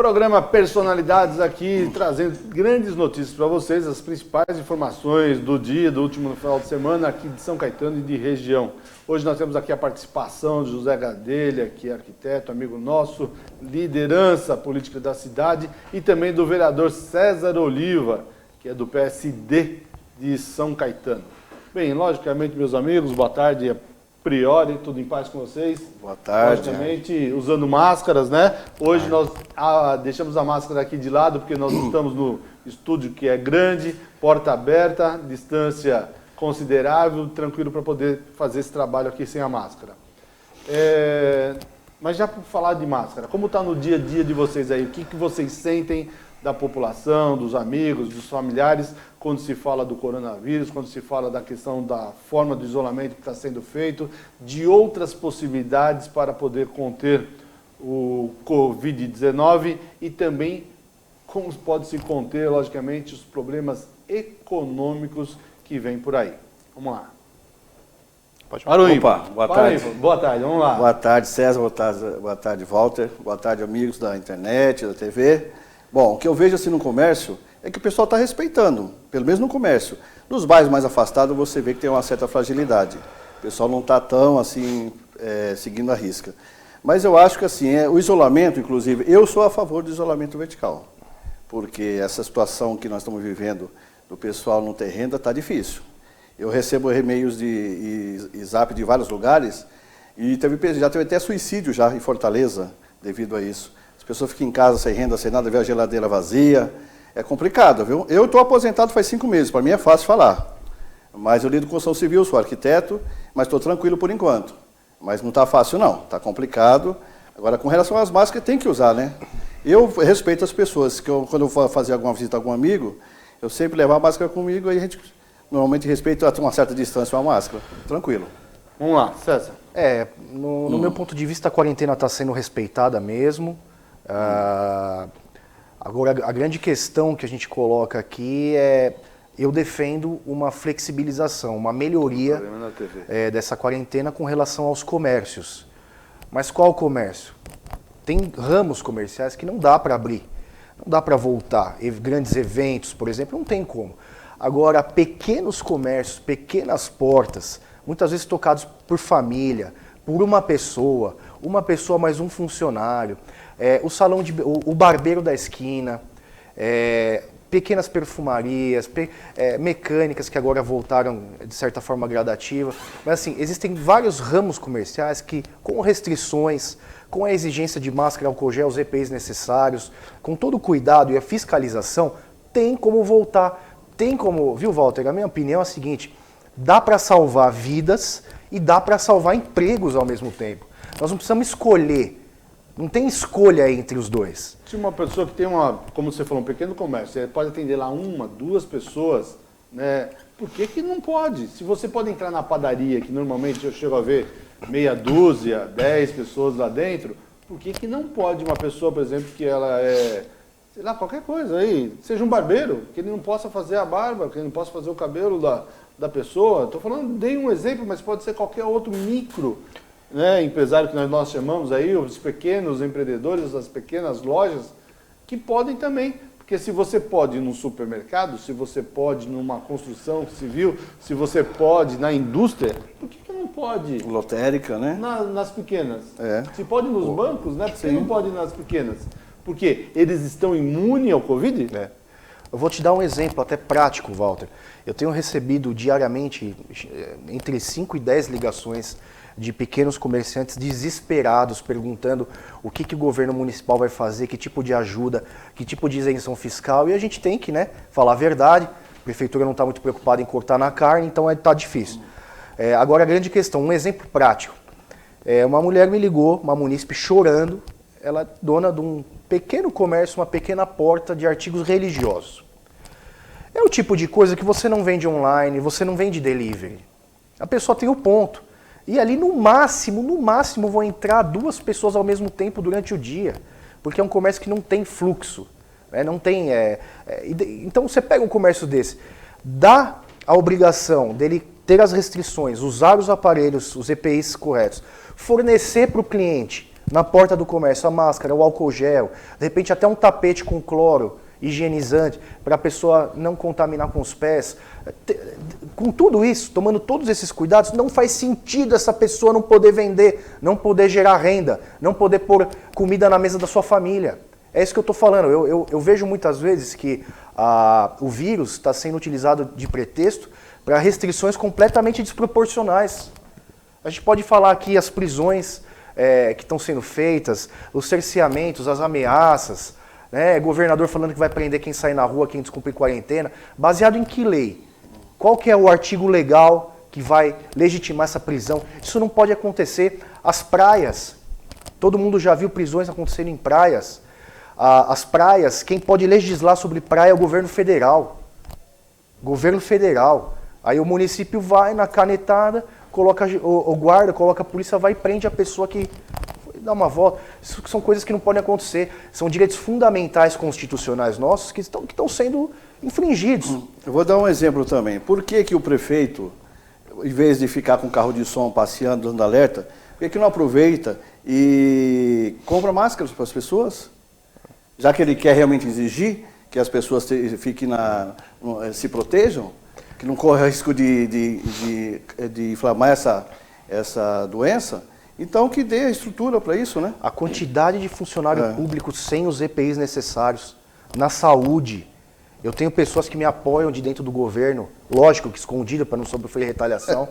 Programa Personalidades aqui, trazendo grandes notícias para vocês, as principais informações do dia, do último final de semana aqui de São Caetano e de região. Hoje nós temos aqui a participação de José Gadelha, que é arquiteto, amigo nosso, liderança política da cidade, e também do vereador César Oliva, que é do PSD de São Caetano. Bem, logicamente, meus amigos, boa tarde. Priori, tudo em paz com vocês? Boa tarde. Logicamente, usando máscaras, né? Hoje nós deixamos a máscara aqui de lado, porque nós estamos no estúdio que é grande, porta aberta, distância considerável, tranquilo para poder fazer esse trabalho aqui sem a máscara. Mas já por falar de máscara, como está no dia a dia de vocês aí? O que vocês sentem da população, dos amigos, dos familiares, quando se fala do coronavírus, quando se fala da questão da forma do isolamento que está sendo feito, de outras possibilidades para poder conter o Covid-19 e também como pode se conter, logicamente, os problemas econômicos que vêm por aí. Vamos lá. Pode falar. Opa, boa tarde. Boa tarde, vamos lá. Boa tarde, César, boa tarde, Walter, boa tarde, amigos da internet, da TV. Bom, o que eu vejo assim no comércio é que o pessoal está respeitando, pelo menos no comércio. Nos bairros mais afastados você vê que tem uma certa fragilidade. O pessoal não está tão assim, seguindo a risca. Mas eu acho que assim, o isolamento, inclusive, eu sou a favor do isolamento vertical. Porque essa situação que nós estamos vivendo do pessoal não ter renda está difícil. Eu recebo e-mails e zap de vários lugares e já teve até suicídio já em Fortaleza devido a isso. As pessoas ficam em casa sem renda, sem nada, vê a geladeira vazia. É complicado, viu? Eu estou aposentado faz 5 meses, para mim é fácil falar. Mas eu lido com construção civil, sou arquiteto, mas estou tranquilo por enquanto. Mas não está fácil não, está complicado. Agora, com relação às máscaras, tem que usar, né? Eu respeito as pessoas, quando eu vou fazer alguma visita a algum amigo, eu sempre levo a máscara comigo e a gente normalmente respeita a uma certa distância uma máscara. Tranquilo. Vamos lá, César. No meu ponto de vista, a quarentena está sendo respeitada mesmo. Agora, a grande questão que a gente coloca aqui eu defendo uma flexibilização, uma melhoria dessa quarentena com relação aos comércios. Mas qual comércio? Tem ramos comerciais que não dá para abrir, não dá para voltar. Grandes eventos, por exemplo, não tem como. Agora, pequenos comércios, pequenas portas, muitas vezes tocados por família, por uma pessoa mais um funcionário, o barbeiro da esquina, pequenas perfumarias, mecânicas que agora voltaram de certa forma gradativa. Mas assim, existem vários ramos comerciais que, com restrições, com a exigência de máscara, álcool gel, os EPIs necessários, com todo o cuidado e a fiscalização, tem como voltar. Tem como, viu, Walter? A minha opinião é a seguinte: dá para salvar vidas e dá para salvar empregos ao mesmo tempo. Nós não precisamos escolher. Não tem escolha entre os dois. Se uma pessoa que tem como você falou, um pequeno comércio, ele pode atender lá 1, 2 pessoas, né? Por que não pode? Se você pode entrar na padaria, que normalmente eu chego a ver meia dúzia, 10 pessoas lá dentro, por que não pode uma pessoa, por exemplo, que ela sei lá, qualquer coisa aí, seja um barbeiro, que ele não possa fazer a barba, que ele não possa fazer o cabelo da pessoa? Estou falando, dei um exemplo, mas pode ser qualquer outro micro, né, empresário que nós chamamos aí, os pequenos empreendedores, as pequenas lojas, que podem também. Porque se você pode ir num supermercado, se você pode numa construção civil, se você pode na indústria, por que não pode? Lotérica, né? Nas pequenas. Se pode nos bancos, né? Por que não pode nas pequenas? Porque eles estão imunes ao Covid? Eu vou te dar um exemplo até prático, Walter. Eu tenho recebido diariamente entre 5 e 10 ligações de pequenos comerciantes desesperados, perguntando o que o governo municipal vai fazer, que tipo de ajuda, que tipo de isenção fiscal. E a gente tem que, falar a verdade. A prefeitura não está muito preocupada em cortar na carne, então está difícil. Agora, a grande questão, um exemplo prático. Uma mulher me ligou, uma munícipe, chorando. Ela é dona de um pequeno comércio, uma pequena porta de artigos religiosos. É o tipo de coisa que você não vende online, você não vende delivery. A pessoa tem o ponto. E ali no máximo vão entrar 2 pessoas ao mesmo tempo durante o dia. Porque é um comércio que não tem fluxo. Não tem, então você pega um comércio desse, dá a obrigação dele ter as restrições, usar os aparelhos, os EPIs corretos, fornecer para o cliente na porta do comércio, a máscara, o álcool gel, de repente até um tapete com cloro, higienizante, para a pessoa não contaminar com os pés. Com tudo isso, tomando todos esses cuidados, não faz sentido essa pessoa não poder vender, não poder gerar renda, não poder pôr comida na mesa da sua família. É isso que eu estou falando. Eu vejo muitas vezes que o vírus está sendo utilizado de pretexto para restrições completamente desproporcionais. A gente pode falar aqui as prisões que estão sendo feitas, os cerceamentos, as ameaças, né? Governador falando que vai prender quem sair na rua, quem descumprir quarentena. Baseado em que lei? Qual que é o artigo legal que vai legitimar essa prisão? Isso não pode acontecer. As praias, todo mundo já viu prisões acontecerem em praias. As praias, quem pode legislar sobre praia é o governo federal. Governo federal. Aí o município vai na canetada, coloca o guarda, coloca a polícia, vai e prende a pessoa que dá uma volta. Isso são coisas que não podem acontecer. São direitos fundamentais constitucionais nossos que estão sendo infringidos. Eu vou dar um exemplo também. Por que o prefeito, em vez de ficar com carro de som passeando, dando alerta, por que não aproveita e compra máscaras para as pessoas? Já que ele quer realmente exigir que as pessoas fiquem se protejam, que não corra risco de inflamar essa doença, então que dê a estrutura para isso, né? A quantidade de funcionário público sem os EPIs necessários, na saúde. Eu tenho pessoas que me apoiam de dentro do governo, lógico que escondido para não sofrer retaliação,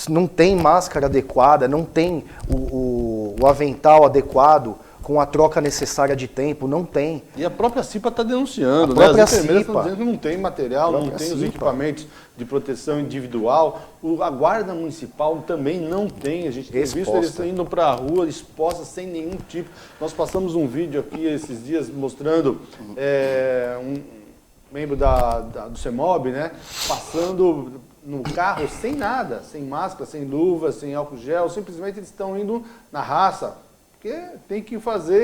não tem máscara adequada, não tem o avental adequado, com a troca necessária de tempo, não tem. E a própria CIPA está denunciando, né? As enfermeiras estão dizendo que não tem material, não tem os equipamentos de proteção individual. A guarda municipal também não tem. A gente tem visto eles indo para a rua expostas sem nenhum tipo. Nós passamos um vídeo aqui esses dias mostrando um membro do CEMOB, né, passando no carro sem nada, sem máscara, sem luva, sem álcool gel. Simplesmente eles estão indo na raça. Porque tem que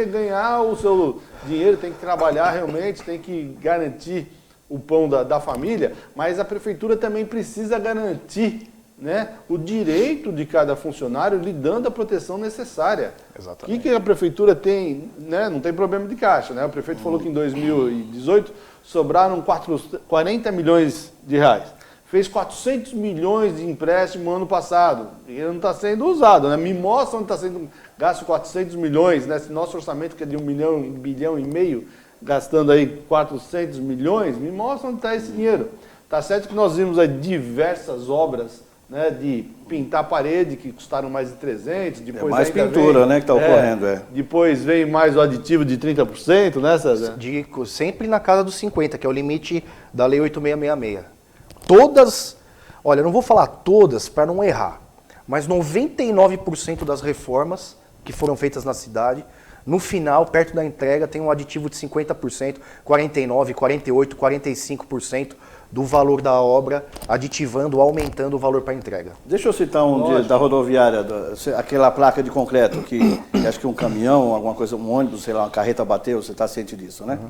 ganhar o seu dinheiro, tem que trabalhar realmente, tem que garantir o pão da família, mas a prefeitura também precisa garantir, né, o direito de cada funcionário lhe dando a proteção necessária. Exatamente. O que a prefeitura tem, né, não tem problema de caixa, né? O prefeito falou que em 2018 sobraram 40 milhões de reais. Fez 400 milhões de empréstimo ano passado. E não está sendo usado, né? Me mostra onde está sendo gasto 400 milhões, né? Se nosso orçamento que é de 1 bilhão e meio, gastando aí 400 milhões, me mostra onde está esse dinheiro. Tá certo que nós vimos aí diversas obras, né, de pintar a parede, que custaram mais de 300. Depois mais pintura, né, que está ocorrendo. Depois veio mais o aditivo de 30%, né, César? Sempre na casa dos 50%, que é o limite da Lei 8666. Todas, olha, eu não vou falar todas para não errar, mas 99% das reformas que foram feitas na cidade, no final, perto da entrega, tem um aditivo de 50%, 49%, 48%, 45% do valor da obra, aditivando, aumentando o valor para a entrega. Deixa eu citar da rodoviária, aquela placa de concreto que acho que um caminhão, alguma coisa, um ônibus, sei lá, uma carreta bateu, você está ciente disso, né? Uhum.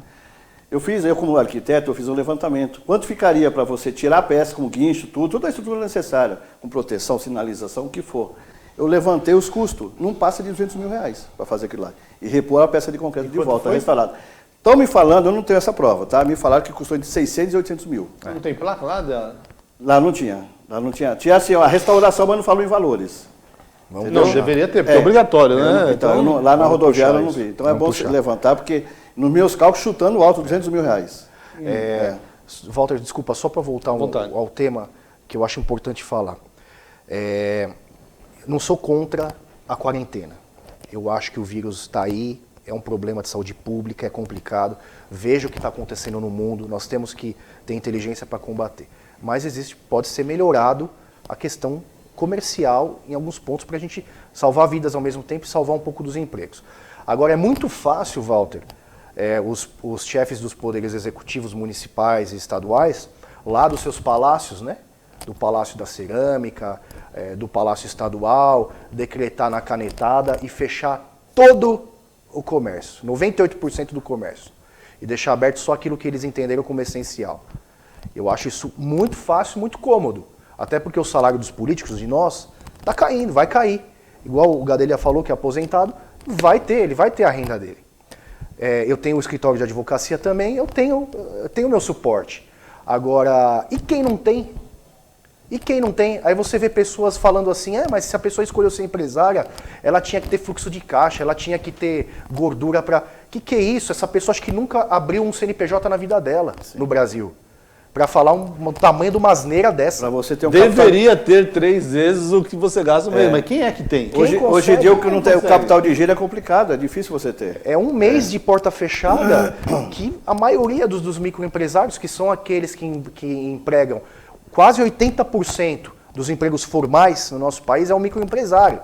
Eu como arquiteto, eu fiz um levantamento. Quanto ficaria para você tirar a peça com guincho, toda a estrutura necessária, com proteção, sinalização, o que for. Eu levantei os custos, não passa de 200 mil reais para fazer aquilo lá. E repor a peça de concreto de volta, reinstalada. Estão me falando, eu não tenho essa prova, tá? Me falaram que custou entre 600 e 800 mil. Não tem placa lá? Lá não tinha. Tinha assim, a restauração, mas não falou em valores. Não, deveria ter, porque é obrigatório, né? Então, lá na rodoviária eu não vi. Então é bom você levantar, porque nos meus cálculos, chutando alto, 200 mil reais. Walter, desculpa, só para voltar ao tema que eu acho importante falar. Não sou contra a quarentena. Eu acho que o vírus está aí, é um problema de saúde pública, é complicado. Vejo o que está acontecendo no mundo, nós temos que ter inteligência para combater. Mas pode ser melhorado a questão comercial em alguns pontos para a gente salvar vidas ao mesmo tempo e salvar um pouco dos empregos. Agora, é muito fácil, Walter, os chefes dos poderes executivos municipais e estaduais, lá dos seus palácios, né? Do Palácio da Cerâmica, do Palácio Estadual, decretar na canetada e fechar todo o comércio, 98% do comércio, e deixar aberto só aquilo que eles entenderam como essencial. Eu acho isso muito fácil, muito cômodo, até porque o salário dos políticos, de nós, está caindo, vai cair. Igual o Gadelha falou, que é aposentado, ele vai ter a renda dele. Eu tenho o escritório de advocacia também, eu tenho meu suporte. Agora, e quem não tem? E quem não tem? Aí você vê pessoas falando assim, mas se a pessoa escolheu ser empresária, ela tinha que ter fluxo de caixa, ela tinha que ter gordura para... Que é isso? Essa pessoa acho que nunca abriu um CNPJ na vida dela, no Brasil. Para falar um tamanho de uma asneira dessa. Para você ter um Deveria ter 3 vezes o que você gasta mesmo. Mas quem é que tem? Hoje em dia o que não tem o capital de giro é complicado, é difícil você ter. É um mês de porta fechada que a maioria dos microempresários, que são aqueles que empregam quase 80% dos empregos formais no nosso país, é o microempresário.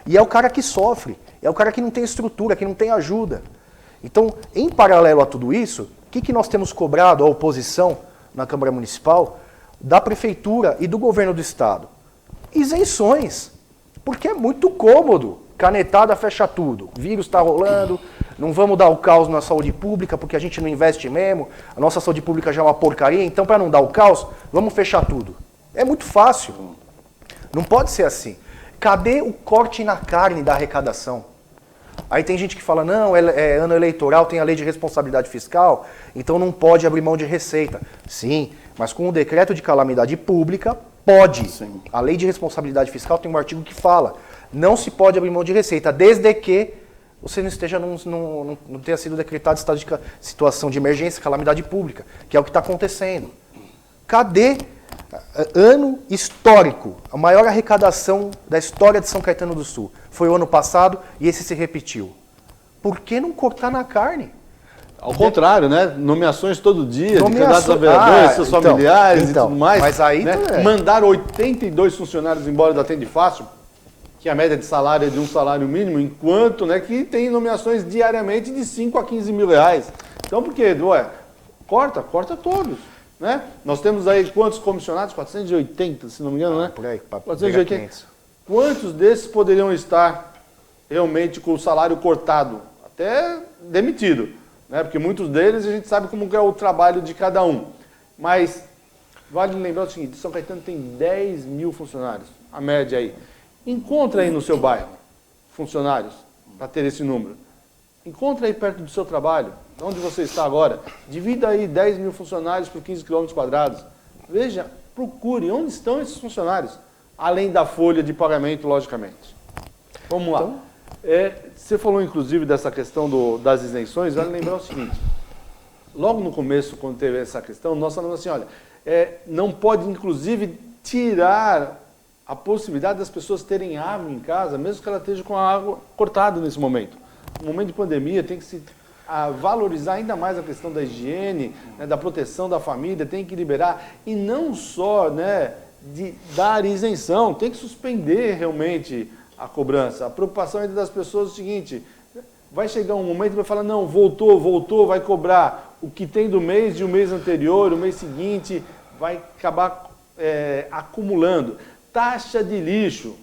E é o cara que sofre, é o cara que não tem estrutura, que não tem ajuda. Então, em paralelo a tudo isso, o que nós temos cobrado, a oposição, na Câmara Municipal, da Prefeitura e do Governo do Estado? Isenções. Porque é muito cômodo. Canetada fecha tudo. O vírus está rolando, não vamos dar o caos na saúde pública porque a gente não investe mesmo, a nossa saúde pública já é uma porcaria, então para não dar o caos, vamos fechar tudo. É muito fácil. Não pode ser assim. Cadê o corte na carne da arrecadação? Aí tem gente que fala, não, é ano eleitoral, tem a lei de responsabilidade fiscal, então não pode abrir mão de receita. Sim, mas com o decreto de calamidade pública, pode. Sim. A lei de responsabilidade fiscal tem um artigo que fala, não se pode abrir mão de receita, desde que você não esteja, não tenha sido decretado estado de situação de emergência, calamidade pública, que é o que está acontecendo. Cadê ano histórico? A maior arrecadação da história de São Caetano do Sul foi o ano passado e esse se repetiu. Por que não cortar na carne? Ao contrário, né? Nomeações todo dia, de candidatos a vereadores, seus familiares e tudo mais. Mas aí mandar 82 funcionários embora da Tende Fácil, que a média de salário é de um salário mínimo, enquanto que tem nomeações diariamente de 5 a 15 mil reais. Então, por quê? Corta todos. Né? Nós temos aí quantos comissionados? 480, se não me engano, né? Por aí, 480. Quantos desses poderiam estar realmente com o salário cortado? Até demitido, né? Porque muitos deles a gente sabe como é o trabalho de cada um. Mas vale lembrar o seguinte, São Caetano tem 10 mil funcionários, a média aí. Encontra aí no seu bairro funcionários para ter esse número. Encontra aí perto do seu trabalho, onde você está agora. Divida aí 10 mil funcionários por 15 km². Veja, procure onde estão esses funcionários, além da folha de pagamento, logicamente. Vamos lá. Então, você falou, inclusive, dessa questão das isenções. Vale lembrar o seguinte. Logo no começo, quando teve essa questão, nós falamos assim, olha, não pode, inclusive, tirar a possibilidade das pessoas terem água em casa, mesmo que ela esteja com a água cortada nesse momento. No momento de pandemia, tem que se valorizar ainda mais a questão da higiene, né, da proteção da família, tem que liberar, e não só de dar isenção, tem que suspender realmente a cobrança. A preocupação ainda das pessoas é o seguinte, vai chegar um momento que vai falar, não, voltou, vai cobrar o que tem do mês, de um mês anterior, o mês seguinte, vai acabar acumulando. Taxa de lixo.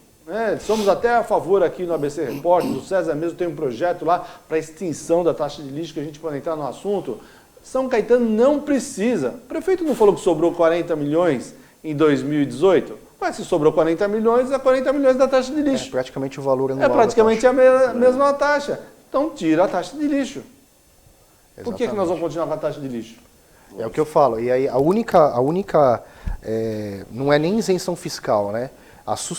Somos até a favor aqui no ABC Repórter, do César mesmo tem um projeto lá para extinção da taxa de lixo, que a gente pode entrar no assunto. São Caetano não precisa. O prefeito não falou que sobrou 40 milhões em 2018? Mas se sobrou 40 milhões, é 40 milhões da taxa de lixo. É praticamente o valor anual. É praticamente a mesma taxa. Então tira a taxa de lixo. Exatamente. Por que nós vamos continuar com a taxa de lixo? É o que eu falo. E aí a única não é nem isenção fiscal, né?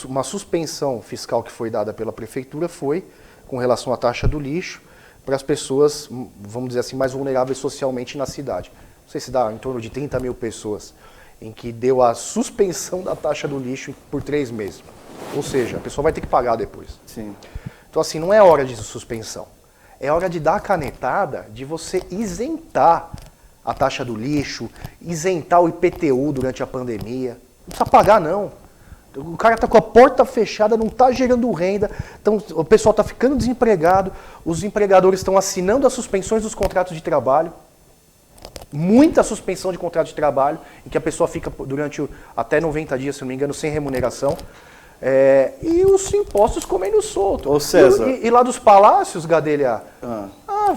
Uma suspensão fiscal que foi dada pela prefeitura foi com relação à taxa do lixo para as pessoas, vamos dizer assim, mais vulneráveis socialmente na cidade. Não sei se dá em torno de 30 mil pessoas, em que deu a suspensão da taxa do lixo por 3 meses. Ou seja, a pessoa vai ter que pagar depois. Sim. Então, assim, não é hora de suspensão. É hora de dar a canetada, de você isentar a taxa do lixo, isentar o IPTU durante a pandemia. Não precisa pagar, não. O cara está com a porta fechada, não está gerando renda, então, o pessoal está ficando desempregado, os empregadores estão assinando as suspensões dos contratos de trabalho, muita suspensão de contrato de trabalho, em que a pessoa fica durante até 90 dias, se não me engano, sem remuneração, e os impostos comendo solto. Ô César. E lá dos palácios, Gadelha,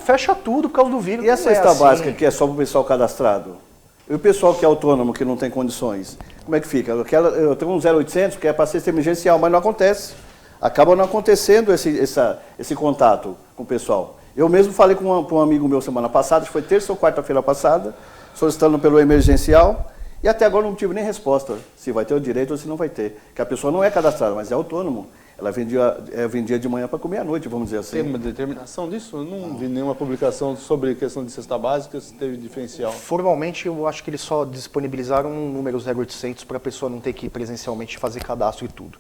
fecha tudo por causa do vírus. E a cesta básica que é só para o pessoal cadastrado? E o pessoal que é autônomo, que não tem condições, como é que fica? Eu tenho um 0800 que é para cesta emergencial, mas não acontece. acaba não acontecendo esse contato com o pessoal. Eu mesmo falei com um amigo meu semana passada, acho que foi terça ou quarta-feira passada, solicitando pelo emergencial, e até agora não tive nem resposta se vai ter o direito ou se não vai ter. Que a pessoa não é cadastrada, mas é autônomo. Ela vendia de manhã para comer à noite, vamos dizer assim. Tem uma determinação disso? Eu não vi nenhuma publicação sobre questão de cesta básica, se teve diferencial. Formalmente, eu acho que eles só disponibilizaram um número 0800 para a pessoa não ter que ir presencialmente fazer cadastro e tudo.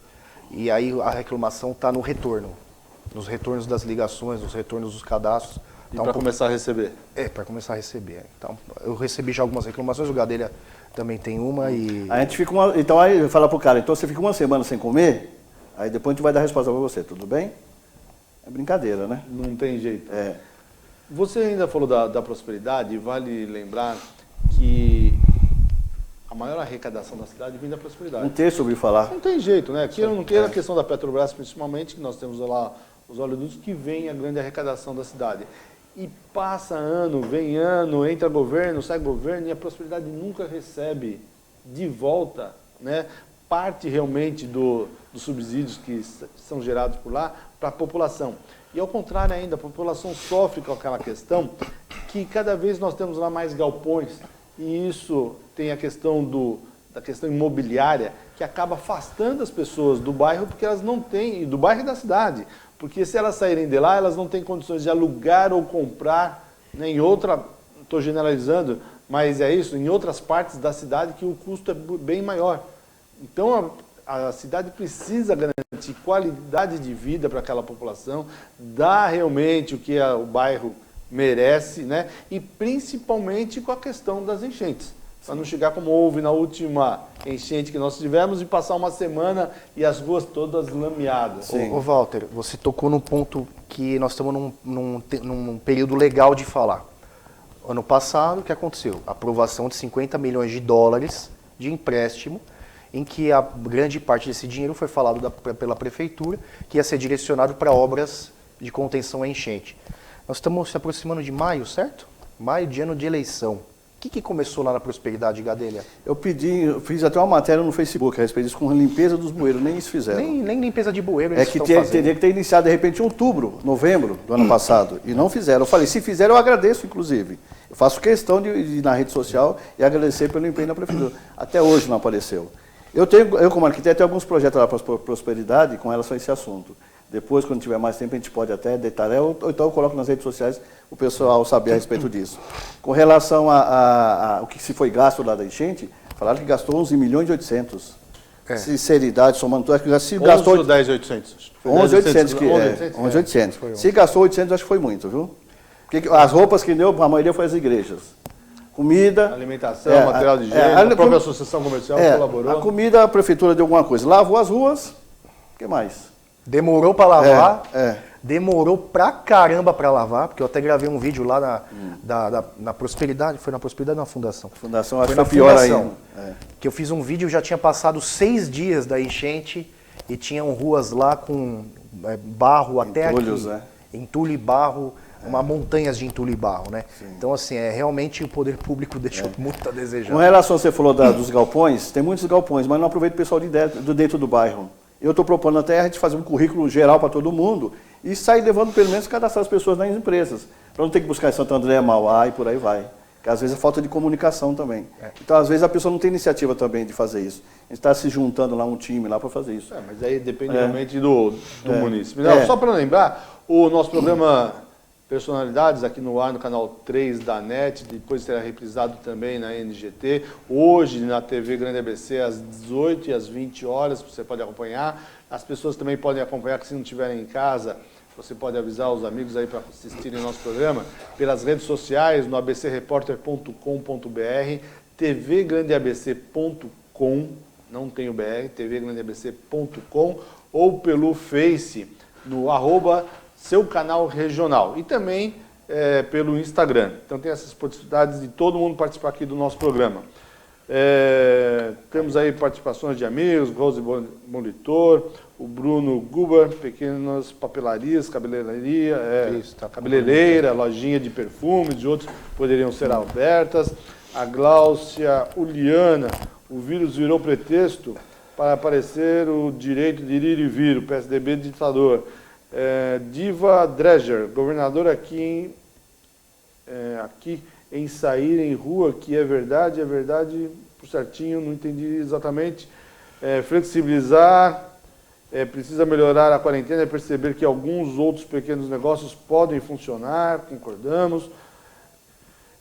E aí a reclamação está no retorno. Nos retornos das ligações, nos retornos dos cadastros. E para começar a receber? Para começar a receber. Então, eu recebi já algumas reclamações, o Gadelha também tem uma e... A gente fica então aí fala pro cara, então você fica uma semana sem comer, aí depois a gente vai dar a resposta para você, tudo bem? É brincadeira, né? Não tem jeito. É. Você ainda falou da prosperidade, e vale lembrar que a maior arrecadação da cidade vem da prosperidade. Um terço ouvi falar. Não tem jeito, né? Queira ou não queira, a questão da Petrobras, principalmente, que nós temos lá os oleodutos, que vem a grande arrecadação da cidade. E passa ano, vem ano, entra governo, sai governo, e a prosperidade nunca recebe de volta, né, parte realmente dos subsídios que são gerados por lá para a população. E ao contrário ainda, a população sofre com aquela questão que cada vez nós temos lá mais galpões, e isso tem a questão da questão imobiliária, que acaba afastando as pessoas do bairro, porque elas não têm, do bairro e da cidade, porque se elas saírem de lá, elas não têm condições de alugar ou comprar, né, em outra, estou generalizando, mas é isso, em outras partes da cidade que o custo é bem maior. Então a cidade precisa garantir qualidade de vida para aquela população, dar realmente o que o bairro merece, né, e principalmente com a questão das enchentes. Para não chegar como houve na última enchente que nós tivemos e passar uma semana e as ruas todas lameadas. Ô Walter, você tocou num ponto que nós estamos num período legal de falar. Ano passado, o que aconteceu? Aprovação de 50 milhões de dólares de empréstimo, em que a grande parte desse dinheiro foi falado pela prefeitura, que ia ser direcionado para obras de contenção à enchente. Nós estamos se aproximando de maio, certo? Maio de ano de eleição. O que começou lá na Prosperidade, Gadelha? Eu fiz até uma matéria no Facebook a respeito disso, com limpeza dos bueiros, nem isso fizeram. Nem limpeza de bueiro eles estão fazendo. Teria que ter iniciado de repente em outubro, novembro do ano passado, e não fizeram. Eu falei, se fizeram eu agradeço, inclusive. Eu faço questão de ir na rede social e agradecer pelo empenho da prefeitura. Até hoje não apareceu. Eu como arquiteto, tenho alguns projetos lá para a Prosperidade com relação a esse assunto. Depois, quando tiver mais tempo, a gente pode até detalhar, ou então eu coloco nas redes sociais o pessoal saber a respeito disso. Com relação o que se foi gasto lá da enchente, falaram que gastou 11 milhões e 800. Sinceridade, somando tudo, acho que se 11 gastou... ou 10.800? 11.800. Se gastou 800, acho que foi muito, viu? Porque as roupas que deu, a maioria foi as igrejas. Comida... Alimentação, material de higiene, a própria associação comercial colaborou. A comida, a prefeitura deu alguma coisa. Lavou as ruas, o que mais? Demorou para lavar, demorou pra caramba para lavar, porque eu até gravei um vídeo lá na Prosperidade, foi na Prosperidade ou na Fundação? Fundação, acho que foi pior ainda. Que eu fiz um vídeo, já tinha passado 6 dias da enchente e tinham ruas lá com barro até entulhos, aqui. Entulho e barro, montanhas de entulho e barro, né? Sim. Então, assim, realmente o poder público deixou muito a desejar. Com relação, você falou dos galpões, tem muitos galpões, mas não aproveita o pessoal dentro do bairro. Eu estou propondo até a gente fazer um currículo geral para todo mundo e sair levando, pelo menos, cadastrar as pessoas nas empresas. Para não ter que buscar em Santo André, Mauá e por aí vai. Porque às vezes é falta de comunicação também. Então, às vezes, a pessoa não tem iniciativa também de fazer isso. A gente está se juntando lá, um time lá para fazer isso. Mas aí depende realmente do município. Não, só para lembrar, o nosso programa Personalidades aqui no ar, no canal 3 da NET, depois será reprisado também na NGT, hoje na TV Grande ABC às 18 e às 20 horas, você pode acompanhar. As pessoas também podem acompanhar, que se não estiverem em casa, você pode avisar os amigos aí para assistirem nosso programa, pelas redes sociais, no abcreporter.com.br, tvgrandeabc.com, não tem o BR, tvgrandeabc.com, ou pelo Face, no @seu canal regional, e também pelo Instagram. Então tem essas possibilidades de todo mundo participar aqui do nosso programa. Temos aí participações de amigos, Rose Molitor, o Bruno Guber, pequenas papelarias, cabeleireira, lojinha de perfumes, de outros poderiam ser abertas. A Gláucia Uliana, o vírus virou pretexto para aparecer o direito de ir e vir, o PSDB ditador. Diva Dreger, governador aqui em sair em rua, que é verdade por certinho, não entendi exatamente. Flexibilizar, precisa melhorar a quarentena e perceber que alguns outros pequenos negócios podem funcionar, concordamos.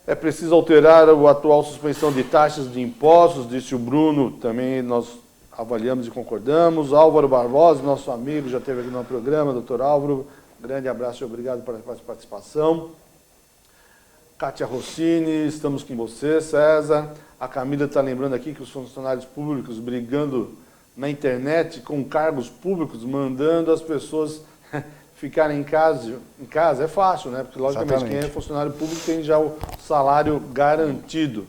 É preciso alterar a atual suspensão de taxas de impostos, disse o Bruno, também nós avaliamos e concordamos. Álvaro Barbosa, nosso amigo, já esteve aqui no programa, doutor Álvaro, grande abraço e obrigado pela participação. Kátia Rossini, estamos com você, César. A Camila está lembrando aqui que os funcionários públicos brigando na internet com cargos públicos, mandando as pessoas ficarem em casa é fácil, né? Porque, logicamente, Exatamente. Quem é funcionário público tem já o salário garantido.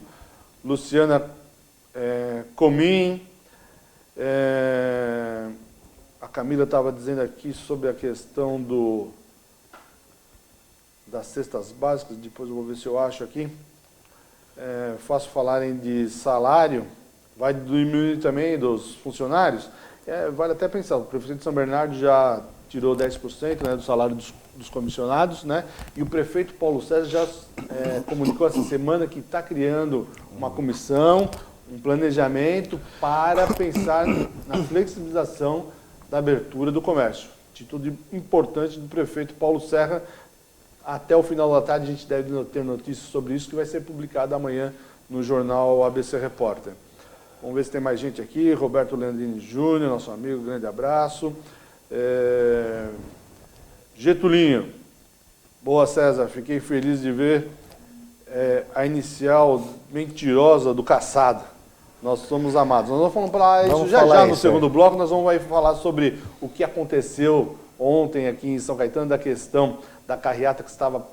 Luciana Comim. A Camila estava dizendo aqui sobre a questão das cestas básicas, depois eu vou ver se eu acho aqui. Faço falarem de salário, vai diminuir também dos funcionários. Vale até pensar, o prefeito de São Bernardo já tirou 10%, né, do salário dos comissionados, né, e o prefeito Paulo César já comunicou essa semana que está criando uma comissão, um planejamento para pensar na flexibilização da abertura do comércio. Atitude importante do prefeito Paulo Serra. Até o final da tarde a gente deve ter notícias sobre isso, que vai ser publicado amanhã no jornal ABC Repórter. Vamos ver se tem mais gente aqui. Roberto Leandrini Júnior, nosso amigo, grande abraço. Getulinho. Boa, César. Fiquei feliz de ver a inicial mentirosa do Caçada. Nós somos amados. Nós vamos falar isso já no segundo bloco. Nós vamos falar sobre o que aconteceu ontem aqui em São Caetano, da questão da carreata que estava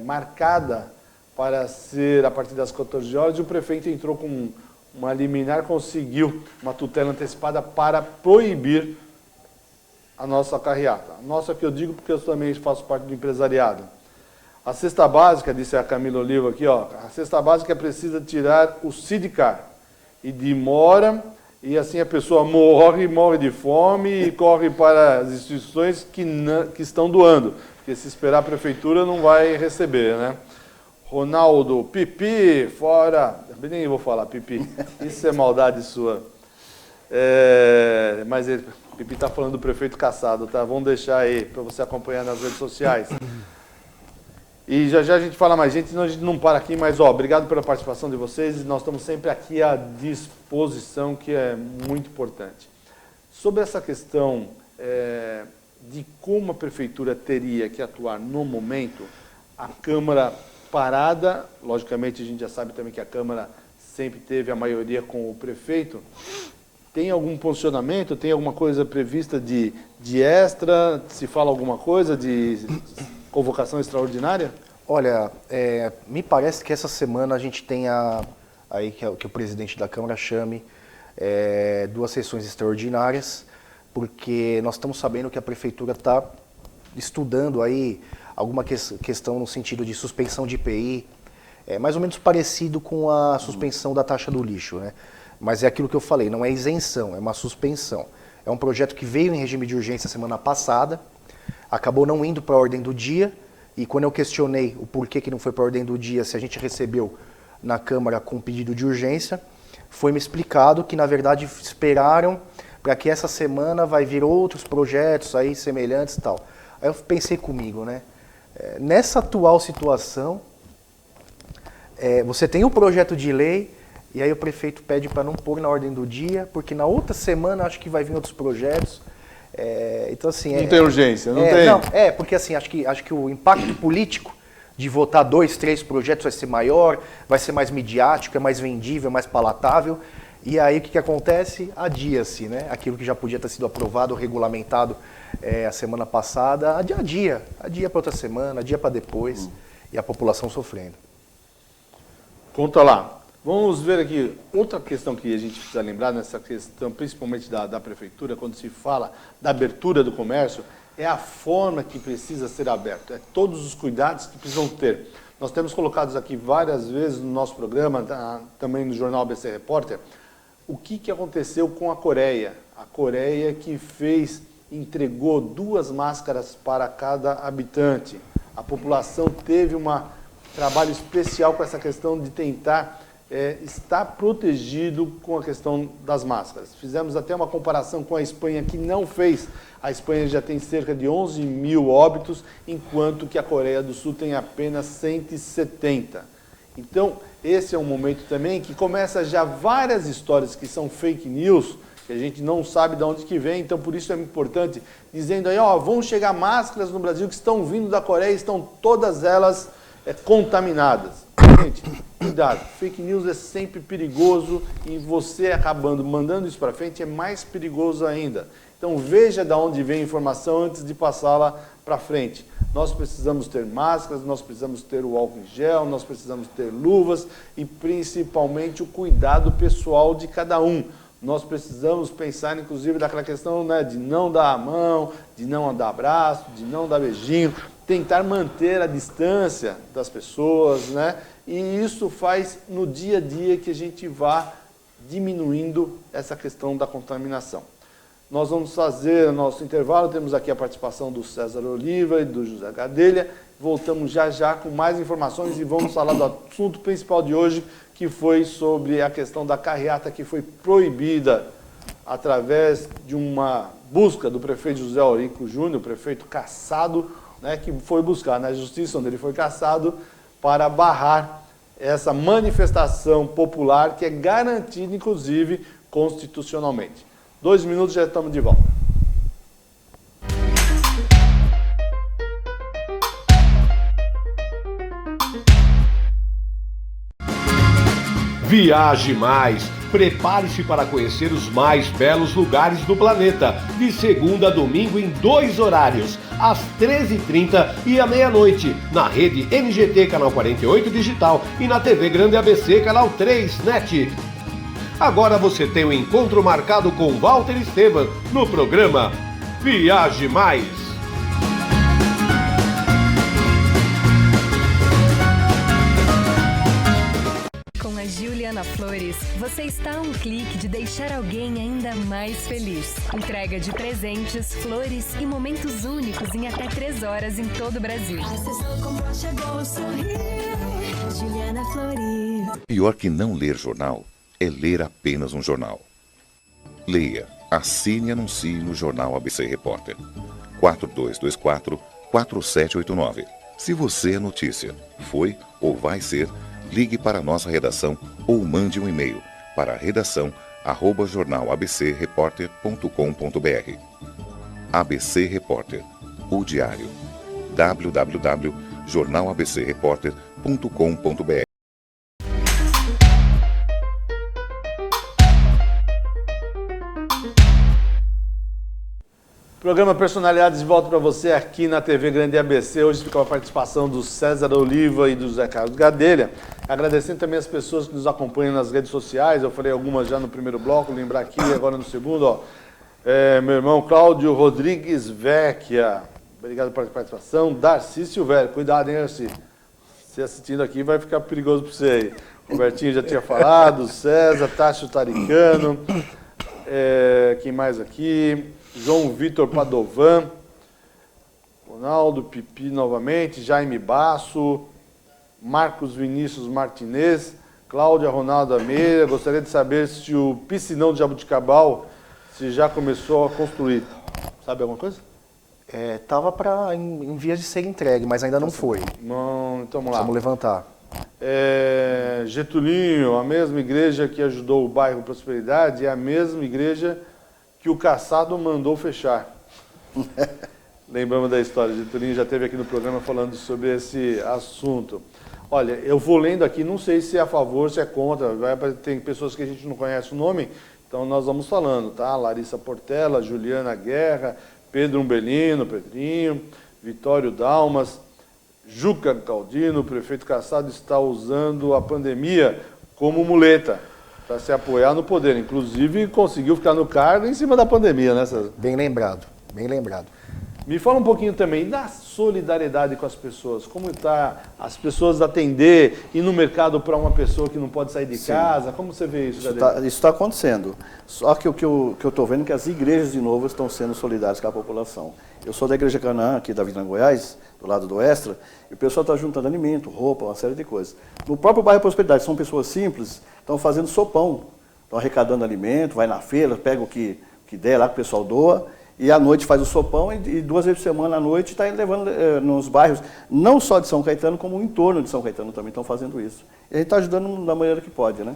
marcada para ser a partir das 14 horas, e o prefeito entrou com uma liminar, conseguiu uma tutela antecipada para proibir a nossa carreata. Nossa, que eu digo porque eu também faço parte do empresariado. A cesta básica, disse a Camila Oliva aqui, ó, a cesta básica precisa tirar o sindicar e demora, e assim a pessoa morre de fome e corre para as instituições que estão doando, porque se esperar a prefeitura não vai receber, né? Ronaldo, Pipi, fora, nem vou falar Pipi, isso é maldade sua. Mas Pipi está falando do prefeito Caçado, tá? Vamos deixar aí para você acompanhar nas redes sociais. E já a gente fala mais gente, senão a gente não para aqui, mas obrigado pela participação de vocês, nós estamos sempre aqui à disposição, que é muito importante. Sobre essa questão de como a prefeitura teria que atuar no momento, a Câmara parada, logicamente a gente já sabe também que a Câmara sempre teve a maioria com o prefeito. Tem algum posicionamento, tem alguma coisa prevista de extra, se fala alguma coisa de convocação extraordinária? Olha, me parece que essa semana a gente tem aí que o presidente da Câmara chame 2 sessões extraordinárias, porque nós estamos sabendo que a prefeitura está estudando aí alguma questão no sentido de suspensão de IPI, mais ou menos parecido com a suspensão da taxa do lixo, né? Mas é aquilo que eu falei, não é isenção, é uma suspensão. É um projeto que veio em regime de urgência semana passada, acabou não indo para a ordem do dia, e quando eu questionei o porquê que não foi para a ordem do dia, se a gente recebeu na Câmara com pedido de urgência, foi me explicado que, na verdade, esperaram para que essa semana vai vir outros projetos aí semelhantes e tal. Aí eu pensei comigo, né? Nessa atual situação, você tem um projeto de lei, e aí o prefeito pede para não pôr na ordem do dia, porque na outra semana acho que vai vir outros projetos. Então, assim, não tem urgência, não tem? Não, porque assim, acho que o impacto político de votar 2, 3 projetos vai ser maior, vai ser mais midiático, é mais vendível, mais palatável. E aí o que acontece? Adia-se, né? Aquilo que já podia ter sido aprovado, regulamentado a semana passada, adia para outra semana, adia para depois, e a população sofrendo. Conta lá. Vamos ver aqui outra questão que a gente precisa lembrar nessa questão, principalmente da prefeitura, quando se fala da abertura do comércio, é a forma que precisa ser aberto, é todos os cuidados que precisam ter. Nós temos colocados aqui várias vezes no nosso programa, também no jornal ABC Repórter, o que aconteceu com a Coreia. A Coreia que entregou 2 máscaras para cada habitante. A população teve um trabalho especial com essa questão de tentar estar protegido com a questão das máscaras. Fizemos até uma comparação com a Espanha, que não fez. A Espanha já tem cerca de 11 mil óbitos, enquanto que a Coreia do Sul tem apenas 170. Então, esse é um momento também que começa já várias histórias que são fake news, que a gente não sabe de onde que vem, então por isso é importante, dizendo aí, vão chegar máscaras no Brasil que estão vindo da Coreia, estão todas elas contaminadas. Gente, cuidado, fake news é sempre perigoso e você acabando mandando isso para frente é mais perigoso ainda. Então veja de onde vem a informação antes de passá-la para frente. Nós precisamos ter máscaras, nós precisamos ter o álcool em gel, nós precisamos ter luvas e principalmente o cuidado pessoal de cada um. Nós precisamos pensar, inclusive, daquela questão, né, de não dar a mão, de não dar abraço, de não dar beijinho, tentar manter a distância das pessoas, né? E isso faz no dia a dia que a gente vá diminuindo essa questão da contaminação. Nós vamos fazer nosso intervalo, temos aqui a participação do César Oliva e do José Gadelha. Voltamos já com mais informações e vamos falar do assunto principal de hoje, que foi sobre a questão da carreata que foi proibida através de uma busca do prefeito José Aurico Júnior, prefeito cassado, né, que foi buscar na justiça, onde ele foi cassado, para barrar essa manifestação popular que é garantida, inclusive, constitucionalmente. 2 minutos, já estamos de volta. Viaje mais! Prepare-se para conhecer os mais belos lugares do planeta, de segunda a domingo em 2 horários, às 13h30 e à meia-noite, na rede NGT Canal 48 Digital e na TV Grande ABC Canal 3 NET. Agora você tem um encontro marcado com Walter Esteban no programa Viaje Mais. Com a Juliana Flores, você está a um clique de deixar alguém ainda mais feliz. Entrega de presentes, flores e momentos únicos em até 3 horas em todo o Brasil. Acessou, comprou, chegou, sorriu. Juliana Flores. Pior que não ler jornal é ler apenas um jornal. Leia, assine e anuncie no Jornal ABC Repórter. 4224-4789. Se você é notícia, foi ou vai ser, ligue para a nossa redação ou mande um e-mail para redação@jornalabcreporter.com.br. ABC Repórter, o diário. www.jornalabcreporter.com.br. Programa Personalidades de volta para você aqui na TV Grande ABC. Hoje fica a participação do César Oliva e do Zé Carlos Gadelha. Agradecendo também as pessoas que nos acompanham nas redes sociais. Eu falei algumas já no primeiro bloco, lembrar aqui agora no segundo. Meu irmão Cláudio Rodrigues Vecchia. Obrigado pela participação. Darcy Silvério. Cuidado, hein, Darcy? Você assistindo aqui vai ficar perigoso para você aí. Robertinho já tinha falado. César, Tássio Taricano. Quem mais aqui? João Vitor Padovan, Ronaldo Pipi novamente, Jaime Basso, Marcos Vinícius Martinez, Cláudia Ronaldo Ameira. Gostaria de saber se o piscinão de Jabuticabal se já começou a construir. Sabe alguma coisa? Estava em vias de ser entregue, mas ainda não foi. Não, então vamos lá. Vamos levantar. Getulinho, a mesma igreja que ajudou o bairro Prosperidade é a mesma igreja que o caçado mandou fechar. Lembramos da história, Getulinho já esteve aqui no programa falando sobre esse assunto. Olha, eu vou lendo aqui, não sei se é a favor, se é contra, tem pessoas que a gente não conhece o nome, então nós vamos falando, tá? Larissa Portela, Juliana Guerra, Pedro Umbelino, Pedrinho, Vitório Dalmas, Juca Caldino. O prefeito Cassado está usando a pandemia como muleta para se apoiar no poder. Inclusive, conseguiu ficar no cargo em cima da pandemia, né, César? Bem lembrado, bem lembrado. Me fala um pouquinho também da solidariedade com as pessoas. Como está as pessoas atender, ir no mercado para uma pessoa que não pode sair de casa? Como você vê isso? Isso está acontecendo. Só que o que eu estou vendo é que as igrejas, de novo, estão sendo solidárias com a população. Eu sou da Igreja Canaã, aqui da Vila Goiás, do lado do Extra, e o pessoal está juntando alimento, roupa, uma série de coisas. No próprio bairro Prosperidade, são pessoas simples, estão fazendo sopão, estão arrecadando alimento, vai na feira, pega o que der lá que o pessoal doa, e à noite faz o sopão e 2 vezes por semana à noite está levando nos bairros, não só de São Caetano, como o entorno de São Caetano também estão fazendo isso. E a gente está ajudando da maneira que pode, né?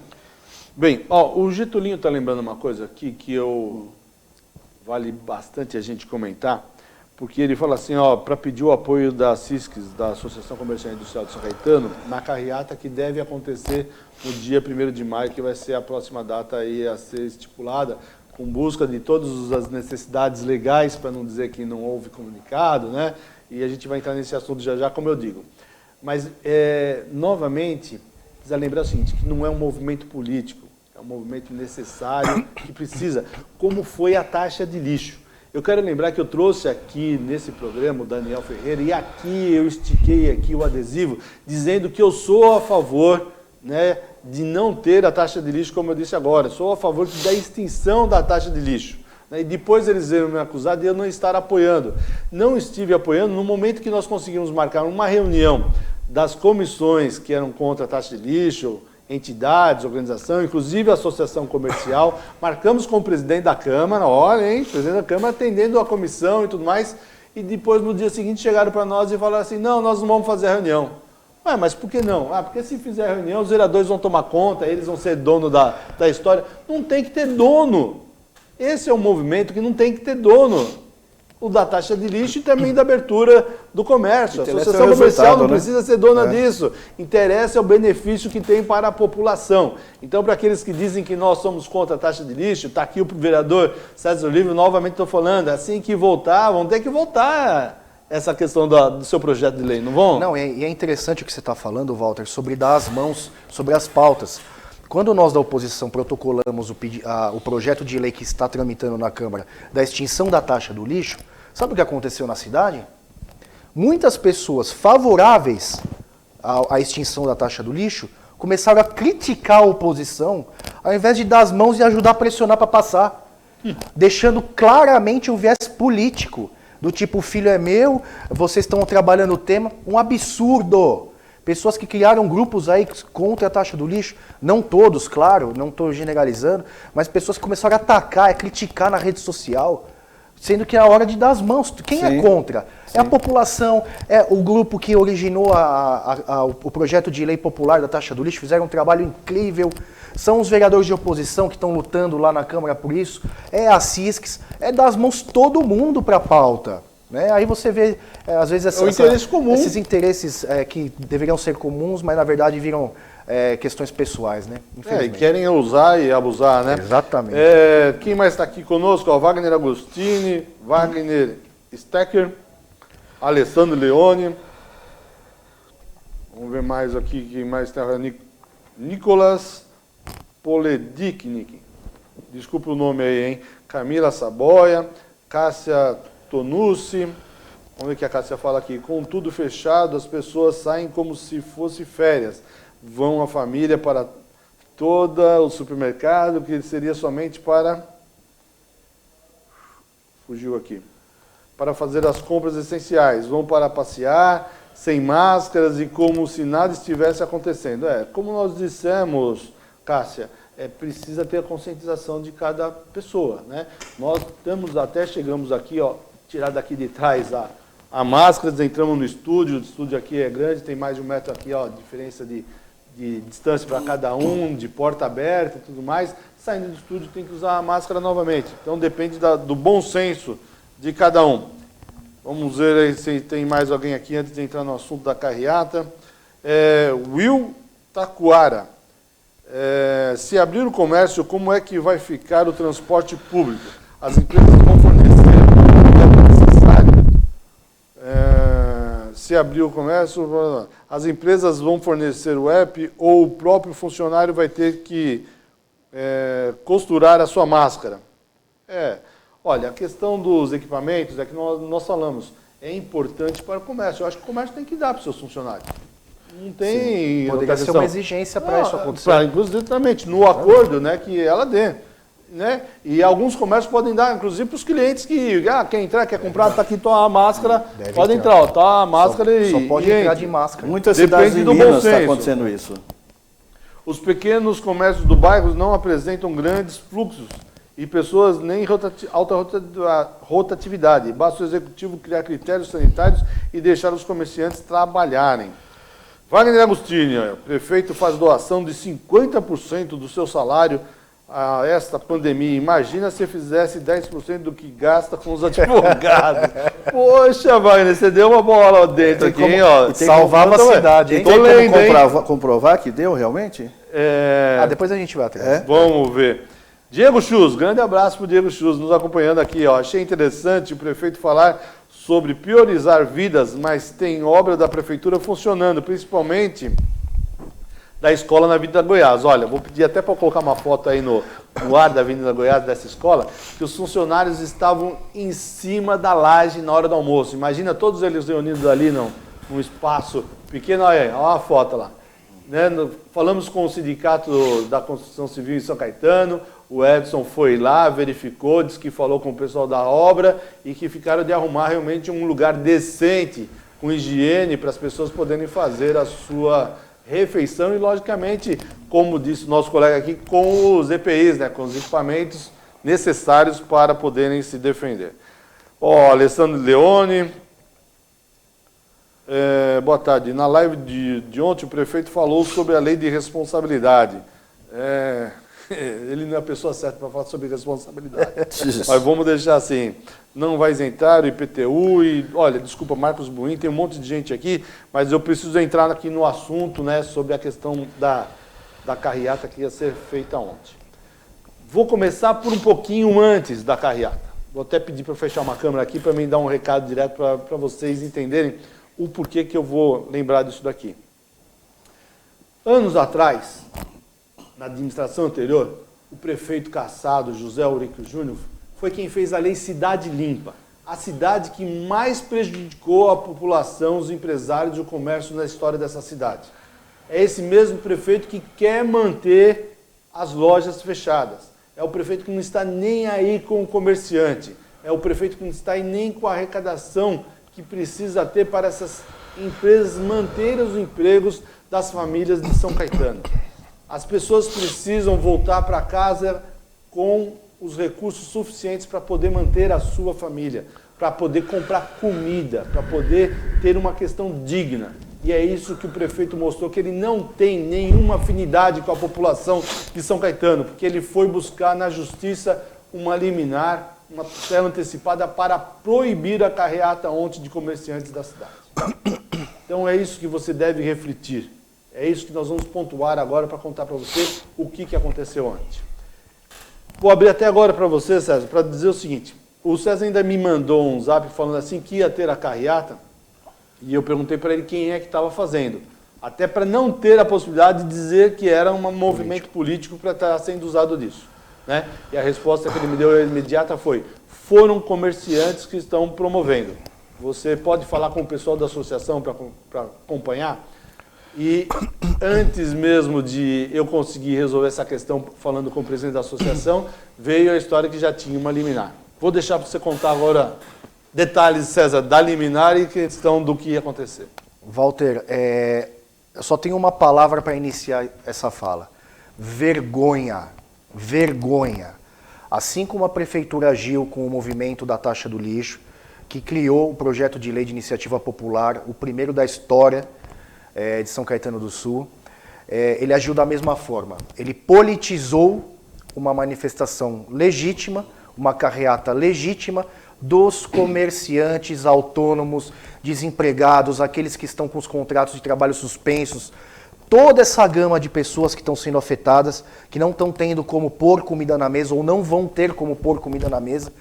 Bem, ó, o Getulinho está lembrando uma coisa aqui que vale bastante a gente comentar, porque ele fala assim, ó, para pedir o apoio da CISCS, da Associação Comercial e Industrial de São Caetano, na carreata que deve acontecer no dia 1º de maio, que vai ser a próxima data aí a ser estipulada, com busca de todas as necessidades legais, para não dizer que não houve comunicado, né? E a gente vai entrar nesse assunto já já, como eu digo. Mas, novamente, precisa lembrar o seguinte, que não é um movimento político, é um movimento necessário, que precisa, como foi a taxa de lixo. Eu quero lembrar que eu trouxe aqui nesse programa o Daniel Ferreira, e aqui eu estiquei aqui o adesivo, dizendo que eu sou a favor, né, de não ter a taxa de lixo, como eu disse agora. Sou a favor da extinção da taxa de lixo. E depois eles veio me acusar de eu não estar apoiando. Não estive apoiando no momento que nós conseguimos marcar uma reunião das comissões que eram contra a taxa de lixo, entidades, organização, inclusive a associação comercial. Marcamos com o presidente da Câmara, olha, hein, o presidente da Câmara atendendo a comissão e tudo mais. E depois, no dia seguinte, chegaram para nós e falaram assim, não, nós não vamos fazer a reunião. Ué, mas por que não? Ah, porque se fizer a reunião, os vereadores vão tomar conta, eles vão ser dono da história. Não tem que ter dono. Esse é um movimento que não tem que ter dono. O da taxa de lixo e também da abertura do comércio. A associação comercial não precisa ser dona disso. Interessa é o benefício que tem para a população. Então, para aqueles que dizem que nós somos contra a taxa de lixo, está aqui o vereador César Olívio, novamente estou falando, assim que voltar, vão ter que voltar essa questão do seu projeto de lei, não vão? Não, e é interessante o que você está falando, Walter, sobre dar as mãos sobre as pautas. Quando nós da oposição protocolamos o projeto de lei que está tramitando na Câmara da extinção da taxa do lixo, sabe o que aconteceu na cidade? Muitas pessoas favoráveis à extinção da taxa do lixo começaram a criticar a oposição, ao invés de dar as mãos e ajudar a pressionar para passar, deixando claramente o viés político. Do tipo, o filho é meu, vocês estão trabalhando o tema. Um absurdo. Pessoas que criaram grupos aí contra a taxa do lixo, não todos, claro, não estou generalizando, mas pessoas que começaram a atacar, a criticar na rede social, sendo que é a hora de dar as mãos. Quem é contra? Sim. É a população, é o grupo que originou o projeto de lei popular da taxa do lixo, fizeram um trabalho incrível. São os vereadores de oposição que estão lutando lá na Câmara por isso, é a CISCS, é dar as mãos todo mundo para a pauta. Né? Aí você vê, às vezes, esses interesses que deveriam ser comuns, mas na verdade viram questões pessoais. Né? E querem usar e abusar, né? Exatamente. Quem mais está aqui conosco? Ó, Wagner Agostini, Wagner Stecker, Alessandro Leone. Vamos ver mais aqui, quem mais está? Nicolas Polediknik, desculpa o nome aí, hein? Camila Saboia, Cássia Tonucci, vamos ver o que a Cássia fala aqui. Com tudo fechado, as pessoas saem como se fosse férias. Vão a família para todo o supermercado, que seria somente para... Fugiu aqui. Para fazer as compras essenciais. Vão para passear, sem máscaras e como se nada estivesse acontecendo. Como nós dissemos, Cássia, precisa ter a conscientização de cada pessoa, né? Nós chegamos aqui, ó, tirar daqui de trás a máscara, entramos no estúdio, o estúdio aqui é grande, tem mais de 1 metro aqui, ó, diferença de distância para cada um, de porta aberta e tudo mais. Saindo do estúdio tem que usar a máscara novamente. Então depende do bom senso de cada um. Vamos ver aí se tem mais alguém aqui antes de entrar no assunto da carreata. Will Taquara. Se abrir o comércio, como é que vai ficar o transporte público? As empresas vão fornecer o que é necessário? Se abrir o comércio, as empresas vão fornecer o app ou o próprio funcionário vai ter que costurar a sua máscara? Olha, a questão dos equipamentos é que nós falamos, é importante para o comércio. Eu acho que o comércio tem que dar para os seus funcionários. Não tem... Poderia ser uma exigência para isso acontecer. Inclusive, exatamente, no acordo, né, que ela dê. Né? E alguns comércios podem dar, inclusive, para os clientes que quer entrar, quer comprar, está aqui, toma a máscara, pode entrar, ó, tá a máscara só pode entrar de máscara. Muitas cidades de Minas está acontecendo isso. Os pequenos comércios do bairro não apresentam grandes fluxos e pessoas nem alta rotatividade. Basta o executivo criar critérios sanitários e deixar os comerciantes trabalharem. Wagner Agostini, o prefeito faz doação de 50% do seu salário a esta pandemia. Imagina se fizesse 10% do que gasta com os advogados. Poxa, Wagner, você deu uma bola dentro aqui, hein? Ó. Salvava a cidade, hein? Tem como comprovar que deu realmente? Depois a gente vai atrás. Vamos ver. Diego Chus, grande abraço para o Diego Chus, nos acompanhando aqui. Ó. Achei interessante o prefeito falar sobre priorizar vidas, mas tem obra da prefeitura funcionando, principalmente da escola na Avenida Goiás. Olha, vou pedir até para colocar uma foto aí no ar da Avenida Goiás, dessa escola, que os funcionários estavam em cima da laje na hora do almoço. Imagina todos eles reunidos ali num espaço pequeno. Olha aí, olha a foto lá. Né? Falamos com o Sindicato da Construção Civil em São Caetano, o Edson foi lá, verificou, disse que falou com o pessoal da obra e que ficaram de arrumar realmente um lugar decente, com higiene, para as pessoas poderem fazer a sua refeição e, logicamente, como disse o nosso colega aqui, com os EPIs, né, com os equipamentos necessários para poderem se defender. Ó, Alessandro Leone, boa tarde. Na live de ontem o prefeito falou sobre a lei de responsabilidade. Ele não é a pessoa certa para falar sobre responsabilidade. Mas vamos deixar assim. Não vai isentar o IPTU e, olha, desculpa, Marcos Buim, tem um monte de gente aqui, mas eu preciso entrar aqui no assunto, né, sobre a questão da carreata que ia ser feita ontem. Vou começar por um pouquinho antes da carreata. Vou até pedir para fechar uma câmera aqui para me dar um recado direto para vocês entenderem o porquê que eu vou lembrar disso daqui. Anos atrás, na administração anterior, o prefeito cassado, José Eurico Júnior, foi quem fez a lei Cidade Limpa, a cidade que mais prejudicou a população, os empresários e o comércio na história dessa cidade. É esse mesmo prefeito que quer manter as lojas fechadas. É o prefeito que não está nem aí com o comerciante. É o prefeito que não está aí nem com a arrecadação que precisa ter para essas empresas manterem os empregos das famílias de São Caetano. As pessoas precisam voltar para casa com os recursos suficientes para poder manter a sua família, para poder comprar comida, para poder ter uma questão digna. E é isso que o prefeito mostrou, que ele não tem nenhuma afinidade com a população de São Caetano, porque ele foi buscar na justiça uma liminar, uma tutela antecipada para proibir a carreata ontem de comerciantes da cidade. Então é isso que você deve refletir. É isso que nós vamos pontuar agora para contar para você o que aconteceu ontem. Vou abrir até agora para você, César, para dizer o seguinte. O César ainda me mandou um zap falando assim que ia ter a carreata e eu perguntei para ele quem é que estava fazendo. Até para não ter a possibilidade de dizer que era um movimento político para estar sendo usado disso. Né? E a resposta que ele me deu imediata foi: foram comerciantes que estão promovendo. Você pode falar com o pessoal da associação para acompanhar? E antes mesmo de eu conseguir resolver essa questão falando com o presidente da associação, veio a história que já tinha uma liminar. Vou deixar para você contar agora detalhes, César, da liminar e questão do que ia acontecer. Walter, eu só tenho uma palavra para iniciar essa fala. Vergonha. Vergonha. Assim como a prefeitura agiu com o movimento da taxa do lixo, que criou o projeto de lei de iniciativa popular, o primeiro da história de São Caetano do Sul, ele agiu da mesma forma. Ele politizou uma manifestação legítima, uma carreata legítima dos comerciantes autônomos, desempregados, aqueles que estão com os contratos de trabalho suspensos, toda essa gama de pessoas que estão sendo afetadas, que não estão tendo como pôr comida na mesa ou não vão ter como pôr comida na mesa,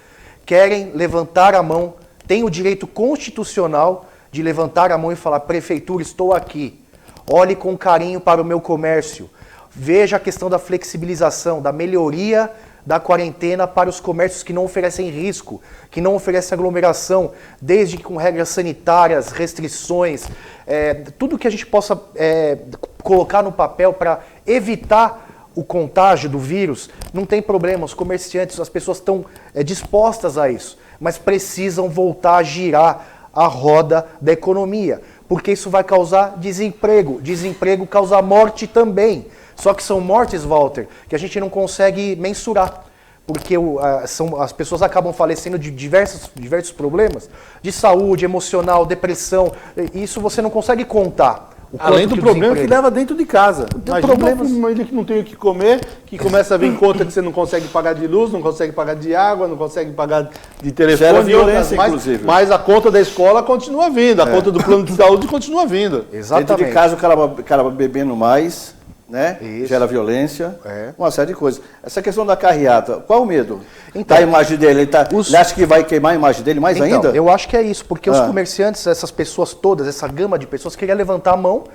querem levantar a mão, têm o direito constitucional de levantar a mão e falar: prefeitura, estou aqui, olhe com carinho para o meu comércio, veja a questão da flexibilização, da melhoria da quarentena para os comércios que não oferecem risco, que não oferecem aglomeração, desde que com regras sanitárias, restrições, tudo que a gente possa colocar no papel para evitar o contágio do vírus, não tem problema, os comerciantes, as pessoas estão dispostas a isso, mas precisam voltar a girar a roda da economia, porque isso vai causar desemprego, desemprego causa morte também. Só que são mortes, Walter, que a gente não consegue mensurar, porque as pessoas acabam falecendo de diversos problemas, de saúde, emocional, depressão, e isso você não consegue contar. Além do problema que leva dentro de casa. Imagina uma família que não tem o que comer, que começa a vir conta que você não consegue pagar de luz, não consegue pagar de água, não consegue pagar de telefone. Gera violência, inclusive. Mas a conta da escola continua vindo, a conta do plano de saúde continua vindo. Exatamente. Dentro de casa o cara bebendo mais, né? Gera violência, uma série de coisas. Essa questão da carreata, qual o medo? Então, da imagem dele, ele acha que vai queimar a imagem dele mais ainda? Eu acho que é isso, porque os comerciantes, essas pessoas todas, essa gama de pessoas, queriam levantar a mão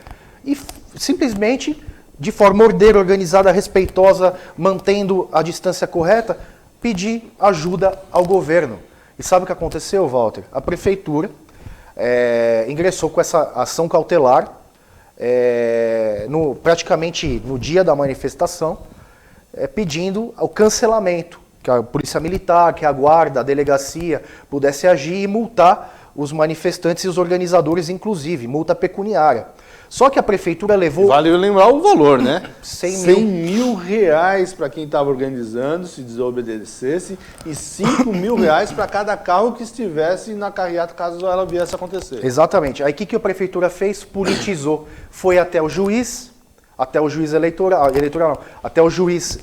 e simplesmente, de forma ordeira, organizada, respeitosa, mantendo a distância correta, pedir ajuda ao governo. E sabe o que aconteceu, Walter? A prefeitura ingressou com essa ação cautelar, praticamente no dia da manifestação, pedindo o cancelamento, que a polícia militar, que a guarda, a delegacia pudesse agir e multar os manifestantes e os organizadores, inclusive, multa pecuniária. Só que a prefeitura levou... Vale lembrar o valor, né? 100 mil reais para quem estava organizando, se desobedecesse, e 5 mil reais para cada carro que estivesse na carreata, caso ela viesse a acontecer. Exatamente. Aí o que a prefeitura fez? Politizou. Foi até o juiz eleitoral não, até o juiz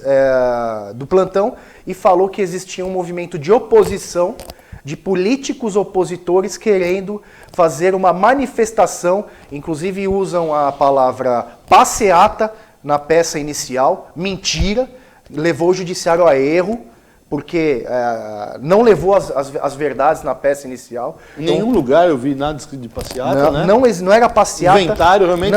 do plantão, e falou que existia um movimento de oposição, de políticos opositores querendo fazer uma manifestação, inclusive usam a palavra passeata na peça inicial, mentira, levou o judiciário a erro, porque não levou as verdades na peça inicial. Em nenhum lugar eu vi nada escrito de passeata, né? Não era passeata. Inventário realmente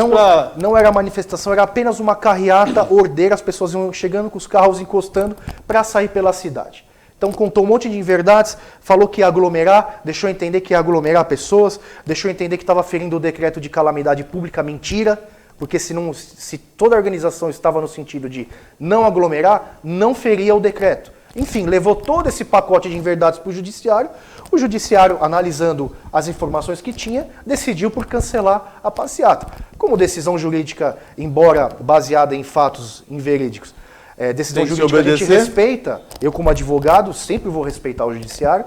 não era manifestação, era apenas uma carreata ordeira, as pessoas iam chegando com os carros encostando para sair pela cidade. Então contou um monte de inverdades, falou que ia aglomerar, deixou entender que ia aglomerar pessoas, deixou entender que estava ferindo o decreto de calamidade pública, mentira, porque se toda a organização estava no sentido de não aglomerar, não feria o decreto. Enfim, levou todo esse pacote de inverdades para o judiciário, analisando as informações que tinha, decidiu por cancelar a passeata. Como decisão jurídica, embora baseada em fatos inverídicos, decisão jurídica a gente respeita, eu como advogado sempre vou respeitar o judiciário,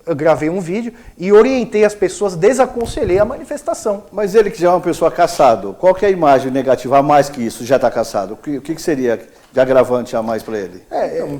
eu gravei um vídeo e orientei as pessoas, desaconselhei a manifestação. Mas ele que já é uma pessoa caçado, qual que é a imagem negativa a mais que isso, já está caçado? O que seria de agravante a mais para ele?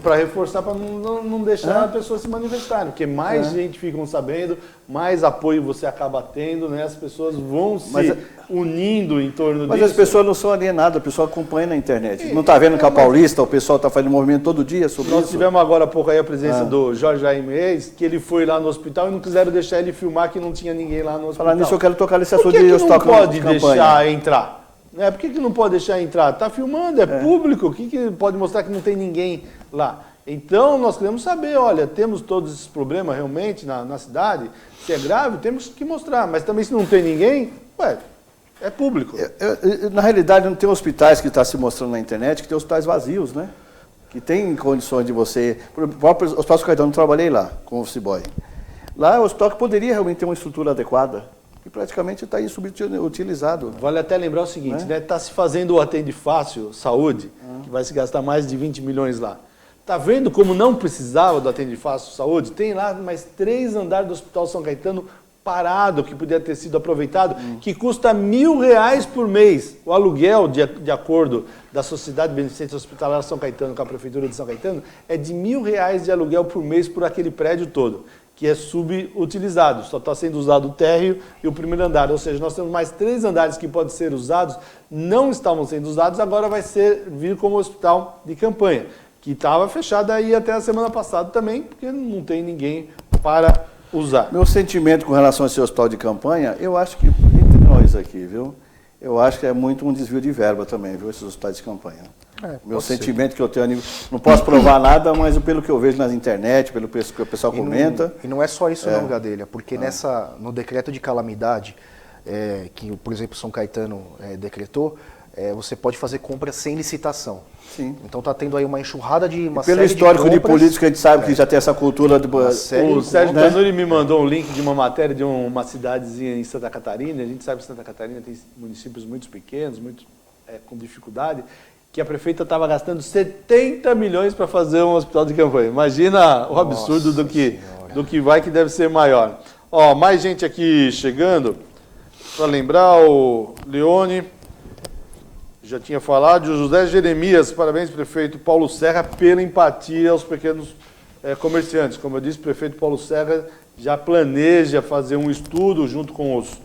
Para reforçar, para não deixar a pessoa se manifestar, porque mais gente ficam sabendo, mais apoio você acaba tendo, né? As pessoas vão se unindo em torno disso. Mas as pessoas não são alienadas, o pessoal acompanha na internet. Não está vendo que a Paulista, o pessoal está fazendo movimento todo dia sobre isso? Nós tivemos agora há pouco aí a presença do Jorge Jaime Reis, que ele foi lá no hospital e não quiseram deixar ele filmar que não tinha ninguém lá no hospital. Falar nisso, eu quero tocar nesse assunto de hospital. Por que não pode deixar entrar? Por que não pode deixar entrar? Está filmando, é público, o que pode mostrar que não tem ninguém lá? Então, nós queremos saber, olha, temos todos esses problemas realmente na cidade, se é grave, temos que mostrar, mas também se não tem ninguém, é público. Na realidade, não tem hospitais que está se mostrando na internet, que tem hospitais vazios, né? Que tem condições de você... O próprio Hospital São Caetano, eu trabalhei lá com o office boy. Lá é um hospital que poderia realmente ter uma estrutura adequada, e praticamente está aí subutilizado. Vale até lembrar o seguinte, né? Está se fazendo o Atende Fácil Saúde, que vai se gastar mais de 20 milhões lá. Está vendo como não precisava do Atende Fácil Saúde? Tem lá mais 3 andares do Hospital São Caetano parado, que podia ter sido aproveitado, que custa R$1.000 por mês. O aluguel, de acordo da Sociedade Beneficente Hospitalar São Caetano com a Prefeitura de São Caetano, é de R$1.000 de aluguel por mês por aquele prédio todo, que é subutilizado. Só está sendo usado o térreo e o primeiro andar. Ou seja, nós temos mais 3 andares que podem ser usados, não estavam sendo usados, agora vai vir como hospital de campanha, que estava fechado aí até a semana passada também, porque não tem ninguém para usar. Meu sentimento com relação a esse hospital de campanha, eu acho que, entre nós aqui, viu? Eu acho que é muito um desvio de verba também, viu, esses hospitais de campanha. Meu sentimento que eu tenho, não posso provar nada, mas pelo que eu vejo na internet, pelo que o pessoal comenta... E não é só isso não, Gadelha, porque no decreto de calamidade, que, por exemplo, São Caetano decretou, você pode fazer compras sem licitação. Sim. Então está tendo aí uma enxurrada de uma pelo série histórico de compras, política, a gente sabe que já tem essa cultura de... O Sérgio Tanuri me mandou um link de uma matéria de uma cidadezinha em Santa Catarina. A gente sabe que Santa Catarina tem municípios muito pequenos, muito com dificuldade, que a prefeita estava gastando 70 milhões para fazer um hospital de campanha. Imagina o absurdo do que vai, que deve ser maior. Ó, mais gente aqui chegando. Para lembrar, o Leone... Já tinha falado, o José Jeremias, parabéns, prefeito Paulo Serra, pela empatia aos pequenos comerciantes. Como eu disse, o prefeito Paulo Serra já planeja fazer um estudo junto com os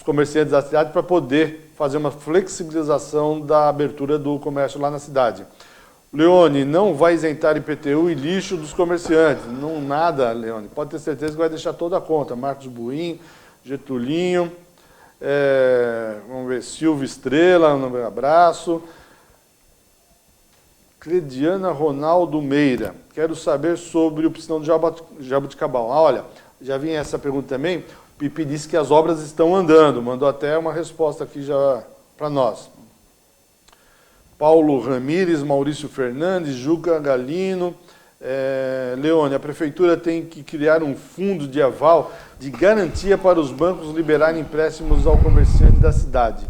comerciantes da cidade para poder fazer uma flexibilização da abertura do comércio lá na cidade. Leone, não vai isentar IPTU e lixo dos comerciantes. Não nada, Leone. Pode ter certeza que vai deixar toda a conta. Marcos Buim, Getulinho... vamos ver, Silvio Estrela, um abraço. Crediana Ronaldo Meira, quero saber sobre o piscinão de Jabuticabal. Olha, já vinha essa pergunta também. O Pipi disse que as obras estão andando, mandou até uma resposta aqui já para nós. Paulo Ramires, Maurício Fernandes, Juca Galino. Leone, a prefeitura tem que criar um fundo de aval de garantia para os bancos liberarem empréstimos ao comerciante da cidade.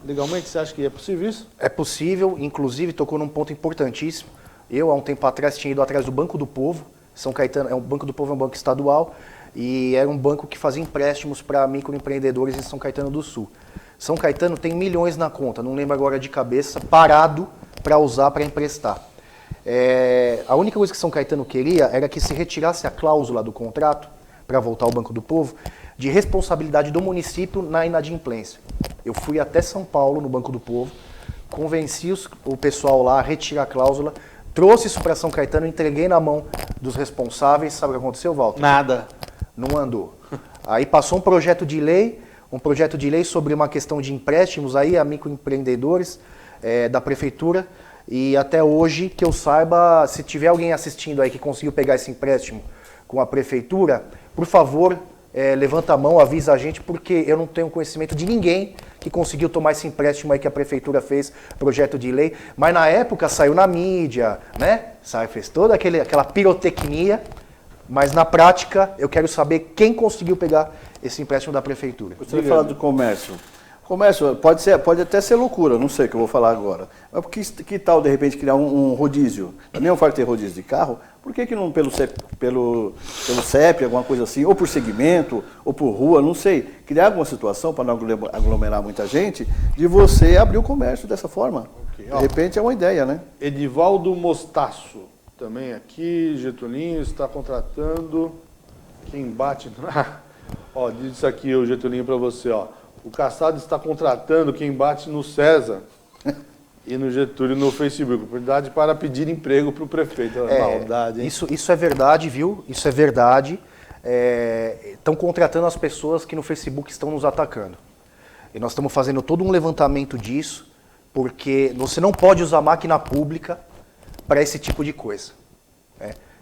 Legalmente, você acha que é possível isso? É possível, inclusive tocou num ponto importantíssimo. Eu, há um tempo atrás, tinha ido atrás do Banco do Povo. São Caetano, o Banco do Povo é um banco estadual e era um banco que fazia empréstimos para microempreendedores em São Caetano do Sul. São Caetano tem milhões na conta, não lembro agora de cabeça, parado para usar, para emprestar. A única coisa que São Caetano queria era que se retirasse a cláusula do contrato, para voltar ao Banco do Povo, de responsabilidade do município na inadimplência. Eu fui até São Paulo, no Banco do Povo, convenci o pessoal lá a retirar a cláusula, trouxe isso para São Caetano, entreguei na mão dos responsáveis. Sabe o que aconteceu, Walter? Nada. Não andou. Aí passou um projeto de lei sobre uma questão de empréstimos aí a microempreendedores da prefeitura. E até hoje, que eu saiba, se tiver alguém assistindo aí que conseguiu pegar esse empréstimo com a prefeitura, por favor, levanta a mão, avisa a gente, porque eu não tenho conhecimento de ninguém que conseguiu tomar esse empréstimo aí que a prefeitura fez, projeto de lei. Mas na época saiu na mídia, né? Fez toda aquela pirotecnia, mas na prática eu quero saber quem conseguiu pegar esse empréstimo da prefeitura. Você vai falar do comércio. Comércio pode até ser loucura, não sei o que eu vou falar agora. Mas que tal, de repente, criar um rodízio? Também não faz ter rodízio de carro? Por que não pelo CEP, alguma coisa assim, ou por segmento, ou por rua, não sei. Criar alguma situação para não aglomerar muita gente, de você abrir o comércio dessa forma. Okay, de repente é uma ideia, né? Edivaldo Mostaço, também aqui, Getulinho está contratando quem bate... Ó, diz isso aqui, o Getulinho, para você, ó. O Cassado está contratando quem bate no César e no Getúlio no Facebook. Oportunidade para pedir emprego para o prefeito. Maldade, hein? Isso é verdade, viu? Isso é verdade. Estão contratando as pessoas que no Facebook estão nos atacando. E nós estamos fazendo todo um levantamento disso, porque você não pode usar máquina pública para esse tipo de coisa.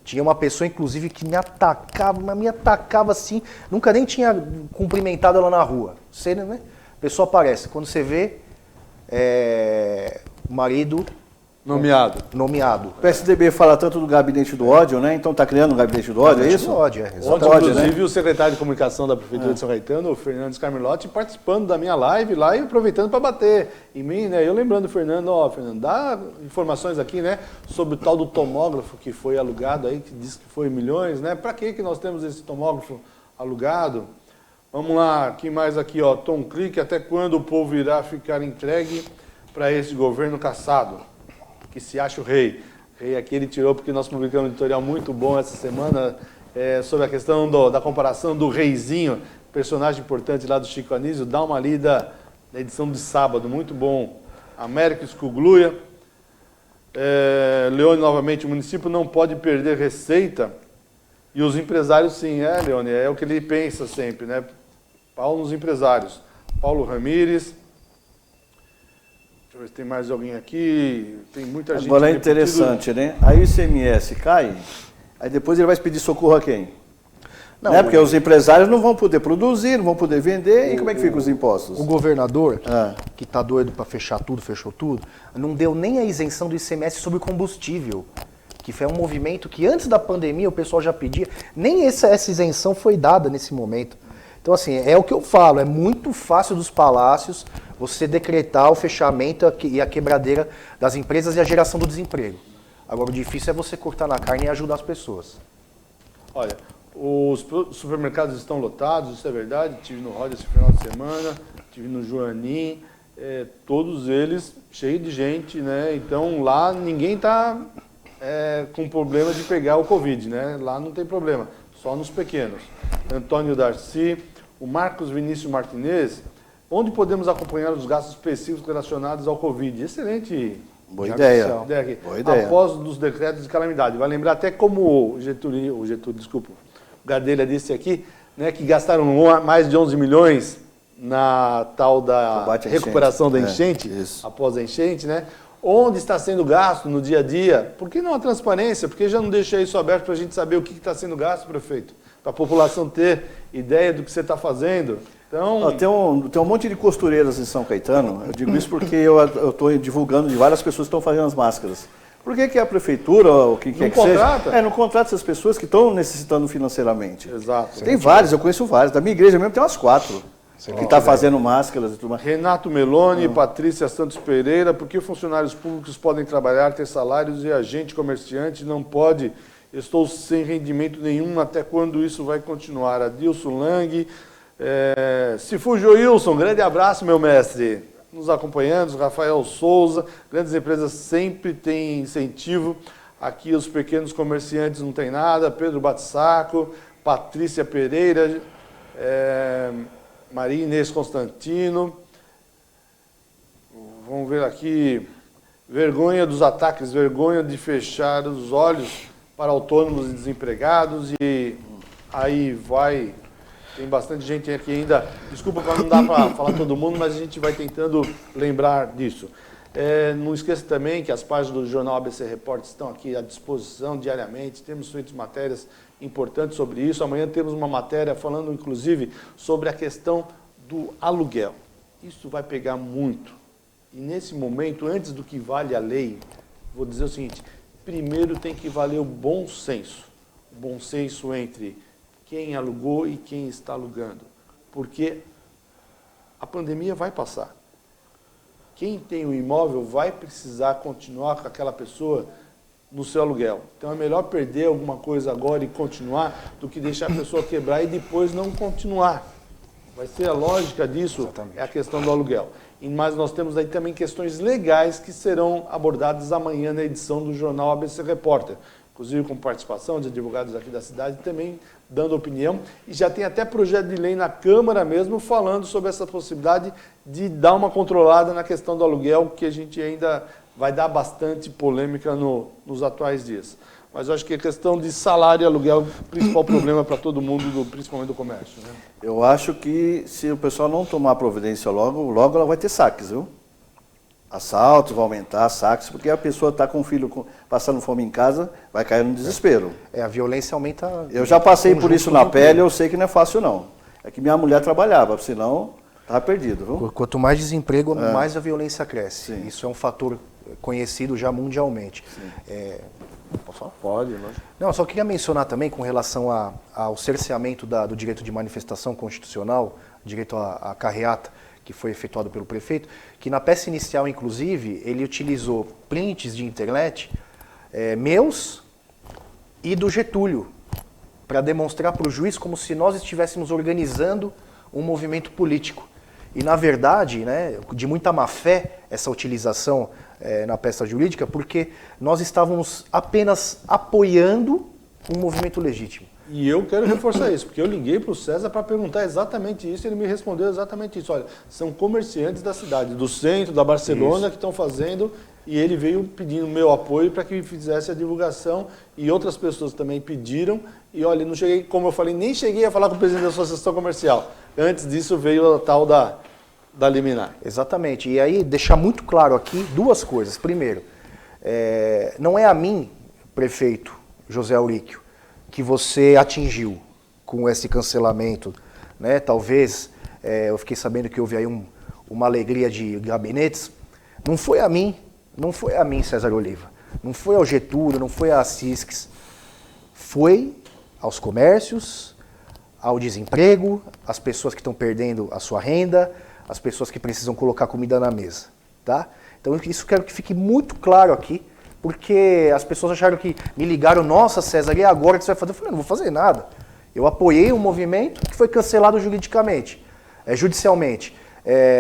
Tinha uma pessoa, inclusive, que me atacava assim, nunca nem tinha cumprimentado ela na rua. Você, né? A pessoa aparece. Quando você vê, marido... Nomeado. O PSDB fala tanto do gabinete do ódio, né? Então está criando um gabinete do ódio, é isso? Do ódio, Ontem, inclusive, né? O secretário de comunicação da Prefeitura de São Caetano, o Fernando Scarmilotti, participando da minha live lá e aproveitando para bater em mim, né? Eu lembrando do Fernando, Fernando, dá informações aqui, né? Sobre o tal do tomógrafo que foi alugado aí, que diz que foi milhões, né? Para que nós temos esse tomógrafo alugado? Vamos lá, quem mais aqui, ó? Tom Clique, até quando o povo irá ficar entregue para esse governo caçado? Que se acha o rei. Rei aqui ele tirou porque nós publicamos um editorial muito bom essa semana sobre a questão da comparação do reizinho, personagem importante lá do Chico Anísio. Dá uma lida na edição de sábado, muito bom. Américo Escugluia. Leone, novamente, o município não pode perder receita e os empresários sim, Leone, é o que ele pensa sempre, né? Pau nos empresários. Paulo Ramires. Deixa eu ver se tem mais alguém aqui. Tem muita gente. Agora é interessante, né? Aí o ICMS cai, aí depois ele vai pedir socorro a quem? Não, né? Porque os empresários não vão poder produzir, não vão poder vender, e como é que ficam os impostos? O governador, que está doido para fechar tudo, fechou tudo, não deu nem a isenção do ICMS sobre combustível, que foi um movimento que antes da pandemia o pessoal já pedia, nem essa isenção foi dada nesse momento. Então, assim, é o que eu falo, é muito fácil dos palácios você decretar o fechamento e a quebradeira das empresas e a geração do desemprego. Agora, o difícil é você cortar na carne e ajudar as pessoas. Olha, os supermercados estão lotados, isso é verdade. Estive no Roda esse final de semana, estive no Joanim, todos eles cheios de gente, né? Então, lá ninguém está com problema de pegar o Covid, né? Lá não tem problema, só nos pequenos. Antônio Darcy, o Marcos Vinícius Martinez, onde podemos acompanhar os gastos específicos relacionados ao Covid? Excelente. Boa ideia. Boa ideia. Após os decretos de calamidade. Vai lembrar até como o Gadelha disse aqui, né, que gastaram mais de 11 milhões na tal da recuperação da enchente, após a enchente, né? Onde está sendo gasto no dia a dia? Por que não a transparência? Por que já não deixa isso aberto para a gente saber o que está sendo gasto, prefeito? Para a população ter ideia do que você está fazendo. Então... Tem um monte de costureiras em São Caetano. Eu digo isso porque eu estou divulgando de várias pessoas que estão fazendo as máscaras. Por que a prefeitura, o que quer que seja, não contrata essas pessoas que estão necessitando financeiramente? Exato. Tem vários, eu conheço vários. Da minha igreja mesmo tem umas 4 que está fazendo máscaras e tudo mais. Renato Meloni, Patrícia Santos Pereira, por que funcionários públicos podem trabalhar, ter salários e agente comerciante não pode? Estou sem rendimento nenhum, até quando isso vai continuar? Adilson Lang, Cifujo Wilson, grande abraço, meu mestre. Nos acompanhando, Rafael Souza, grandes empresas sempre têm incentivo, aqui os pequenos comerciantes não tem nada, Pedro Batissaco, Patrícia Pereira, Maria Inês Constantino, vamos ver aqui, vergonha dos ataques, vergonha de fechar os olhos para autônomos e desempregados, e aí vai... Tem bastante gente aqui ainda, desculpa para não dar para falar todo mundo, mas a gente vai tentando lembrar disso. Não esqueça também que as páginas do jornal ABC Repórter estão aqui à disposição diariamente, temos feito matérias importantes sobre isso. Amanhã temos uma matéria falando, inclusive, sobre a questão do aluguel. Isso vai pegar muito. E nesse momento, antes do que vale a lei, vou dizer o seguinte, primeiro tem que valer o bom senso. O bom senso entre... quem alugou e quem está alugando. Porque a pandemia vai passar. Quem tem o imóvel vai precisar continuar com aquela pessoa no seu aluguel. Então é melhor perder alguma coisa agora e continuar do que deixar a pessoa quebrar e depois não continuar. Vai ser a lógica disso, exatamente. É a questão do aluguel. Mas nós temos aí também questões legais que serão abordadas amanhã na edição do jornal ABC Repórter. Inclusive com participação de advogados aqui da cidade, também dando opinião. E já tem até projeto de lei na Câmara mesmo falando sobre essa possibilidade de dar uma controlada na questão do aluguel, que a gente ainda vai dar bastante polêmica nos atuais dias. Mas eu acho que a questão de salário e aluguel é o principal problema para todo mundo, principalmente do comércio. Né? Eu acho que se o pessoal não tomar providência logo ela vai ter saques, viu? Assaltos vão aumentar, saques, porque a pessoa está com o filho passando fome em casa, vai cair no desespero. A violência aumenta... Eu já passei por isso na pele, eu sei que não é fácil não. É que minha mulher trabalhava, senão estava perdido, viu? Quanto mais desemprego, mais a violência cresce. Sim. Isso é um fator conhecido já mundialmente. Posso falar? Pode, né? Não, só queria mencionar também com relação ao cerceamento do direito de manifestação constitucional, direito à carreata, que foi efetuado pelo prefeito, que na peça inicial, inclusive, ele utilizou prints de internet meus e do Getúlio, para demonstrar para o juiz como se nós estivéssemos organizando um movimento político. E, na verdade, né, de muita má-fé, essa utilização na peça jurídica, porque nós estávamos apenas apoiando um movimento legítimo. E eu quero reforçar isso, porque eu liguei para o César para perguntar exatamente isso e ele me respondeu exatamente isso. Olha, são comerciantes da cidade, do centro, da Barcelona, que estão fazendo, e ele veio pedindo meu apoio para que fizesse a divulgação e outras pessoas também pediram. E olha, não cheguei, como eu falei, nem cheguei a falar com o presidente da Associação Comercial. Antes disso veio a tal da liminar. Exatamente. E aí, deixar muito claro aqui duas coisas. Primeiro, não é a mim, prefeito José Auríquio, que você atingiu com esse cancelamento, né? Talvez, eu fiquei sabendo que houve aí uma alegria de gabinetes. Não foi a mim, César Oliva. Não foi ao Getúlio, não foi à Cisques. Foi aos comércios, ao desemprego, às pessoas que estão perdendo a sua renda, às pessoas que precisam colocar comida na mesa, tá? Então isso quero que fique muito claro aqui, porque as pessoas acharam que me ligaram, nossa César, e agora o que você vai fazer? Eu falei, não vou fazer nada. Eu apoiei um movimento que foi cancelado juridicamente, judicialmente.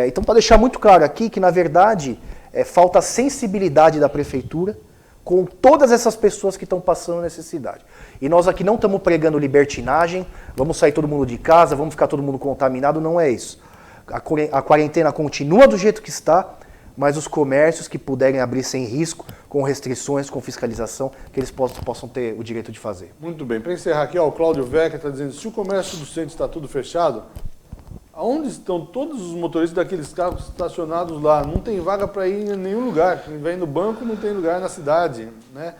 Então, para deixar muito claro aqui que, na verdade, falta sensibilidade da prefeitura com todas essas pessoas que estão passando necessidade. E nós aqui não estamos pregando libertinagem, vamos sair todo mundo de casa, vamos ficar todo mundo contaminado, não é isso. A quarentena continua do jeito que está, mas os comércios que puderem abrir sem risco, com restrições, com fiscalização, que eles possam ter o direito de fazer. Muito bem. Para encerrar aqui, o Cláudio Vecchia está dizendo, se o comércio do centro está tudo fechado, aonde estão todos os motoristas daqueles carros estacionados lá? Não tem vaga para ir em nenhum lugar. Quem vem no banco não tem lugar na cidade, né?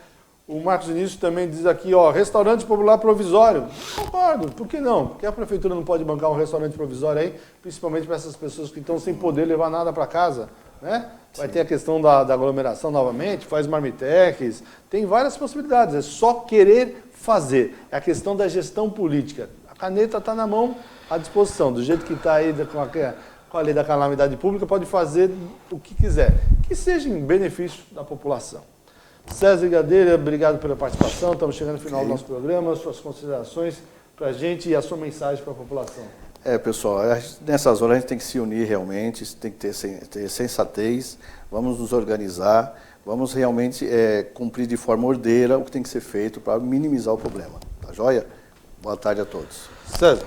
O Marcos Início também diz aqui, restaurante popular provisório. Concordo, por que não? Porque a prefeitura não pode bancar um restaurante provisório aí, principalmente para essas pessoas que estão sem poder levar nada para casa, né? Vai ter a questão da aglomeração novamente, faz marmitex, tem várias possibilidades, é só querer fazer. É a questão da gestão política. A caneta está na mão, à disposição, do jeito que está aí com a lei da calamidade pública, pode fazer o que quiser, que seja em benefício da população. César Gadeira, obrigado pela participação, estamos chegando no final do nosso programa, suas considerações para a gente e a sua mensagem para a população. Pessoal, nessas horas a gente tem que se unir realmente, tem que ter sensatez, vamos nos organizar, vamos realmente cumprir de forma ordeira o que tem que ser feito para minimizar o problema. Tá joia? Boa tarde a todos. César.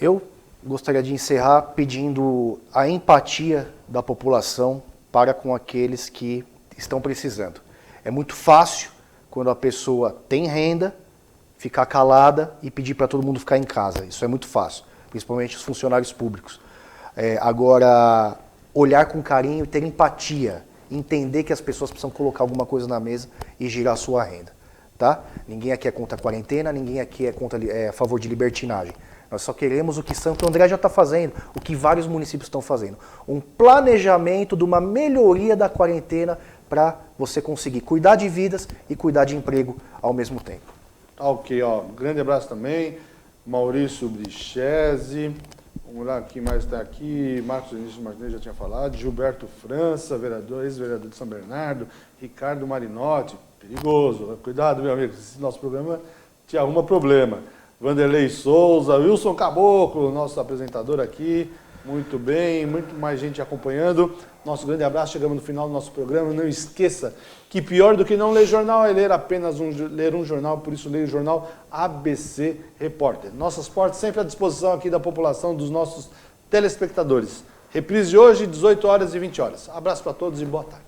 Eu gostaria de encerrar pedindo a empatia da população para com aqueles que estão precisando. É muito fácil, quando a pessoa tem renda, ficar calada e pedir para todo mundo ficar em casa. Isso é muito fácil, principalmente os funcionários públicos. Agora, olhar com carinho e ter empatia, entender que as pessoas precisam colocar alguma coisa na mesa e girar a sua renda. Tá? Ninguém aqui é contra a quarentena, ninguém aqui é a favor de libertinagem. Nós só queremos o que Santo André já está fazendo, o que vários municípios estão fazendo. Um planejamento de uma melhoria da quarentena para você conseguir cuidar de vidas e cuidar de emprego ao mesmo tempo. Ok, grande abraço também. Maurício Brichese, vamos lá, quem mais está aqui? Marcos Vinícius Martinez já tinha falado. Gilberto França, ex-vereador de São Bernardo. Ricardo Marinotti, perigoso. Cuidado, meu amigo, esse nosso programa te arruma problema. Vanderlei Souza, Wilson Caboclo, nosso apresentador aqui, muito bem, muito mais gente acompanhando. Nosso grande abraço, chegamos no final do nosso programa. Não esqueça que pior do que não ler jornal é ler apenas ler um jornal, por isso leia o jornal ABC Repórter. Nossas portas sempre à disposição aqui da população, dos nossos telespectadores. Reprise de hoje, 18 horas e 20 horas. Abraço para todos e boa tarde.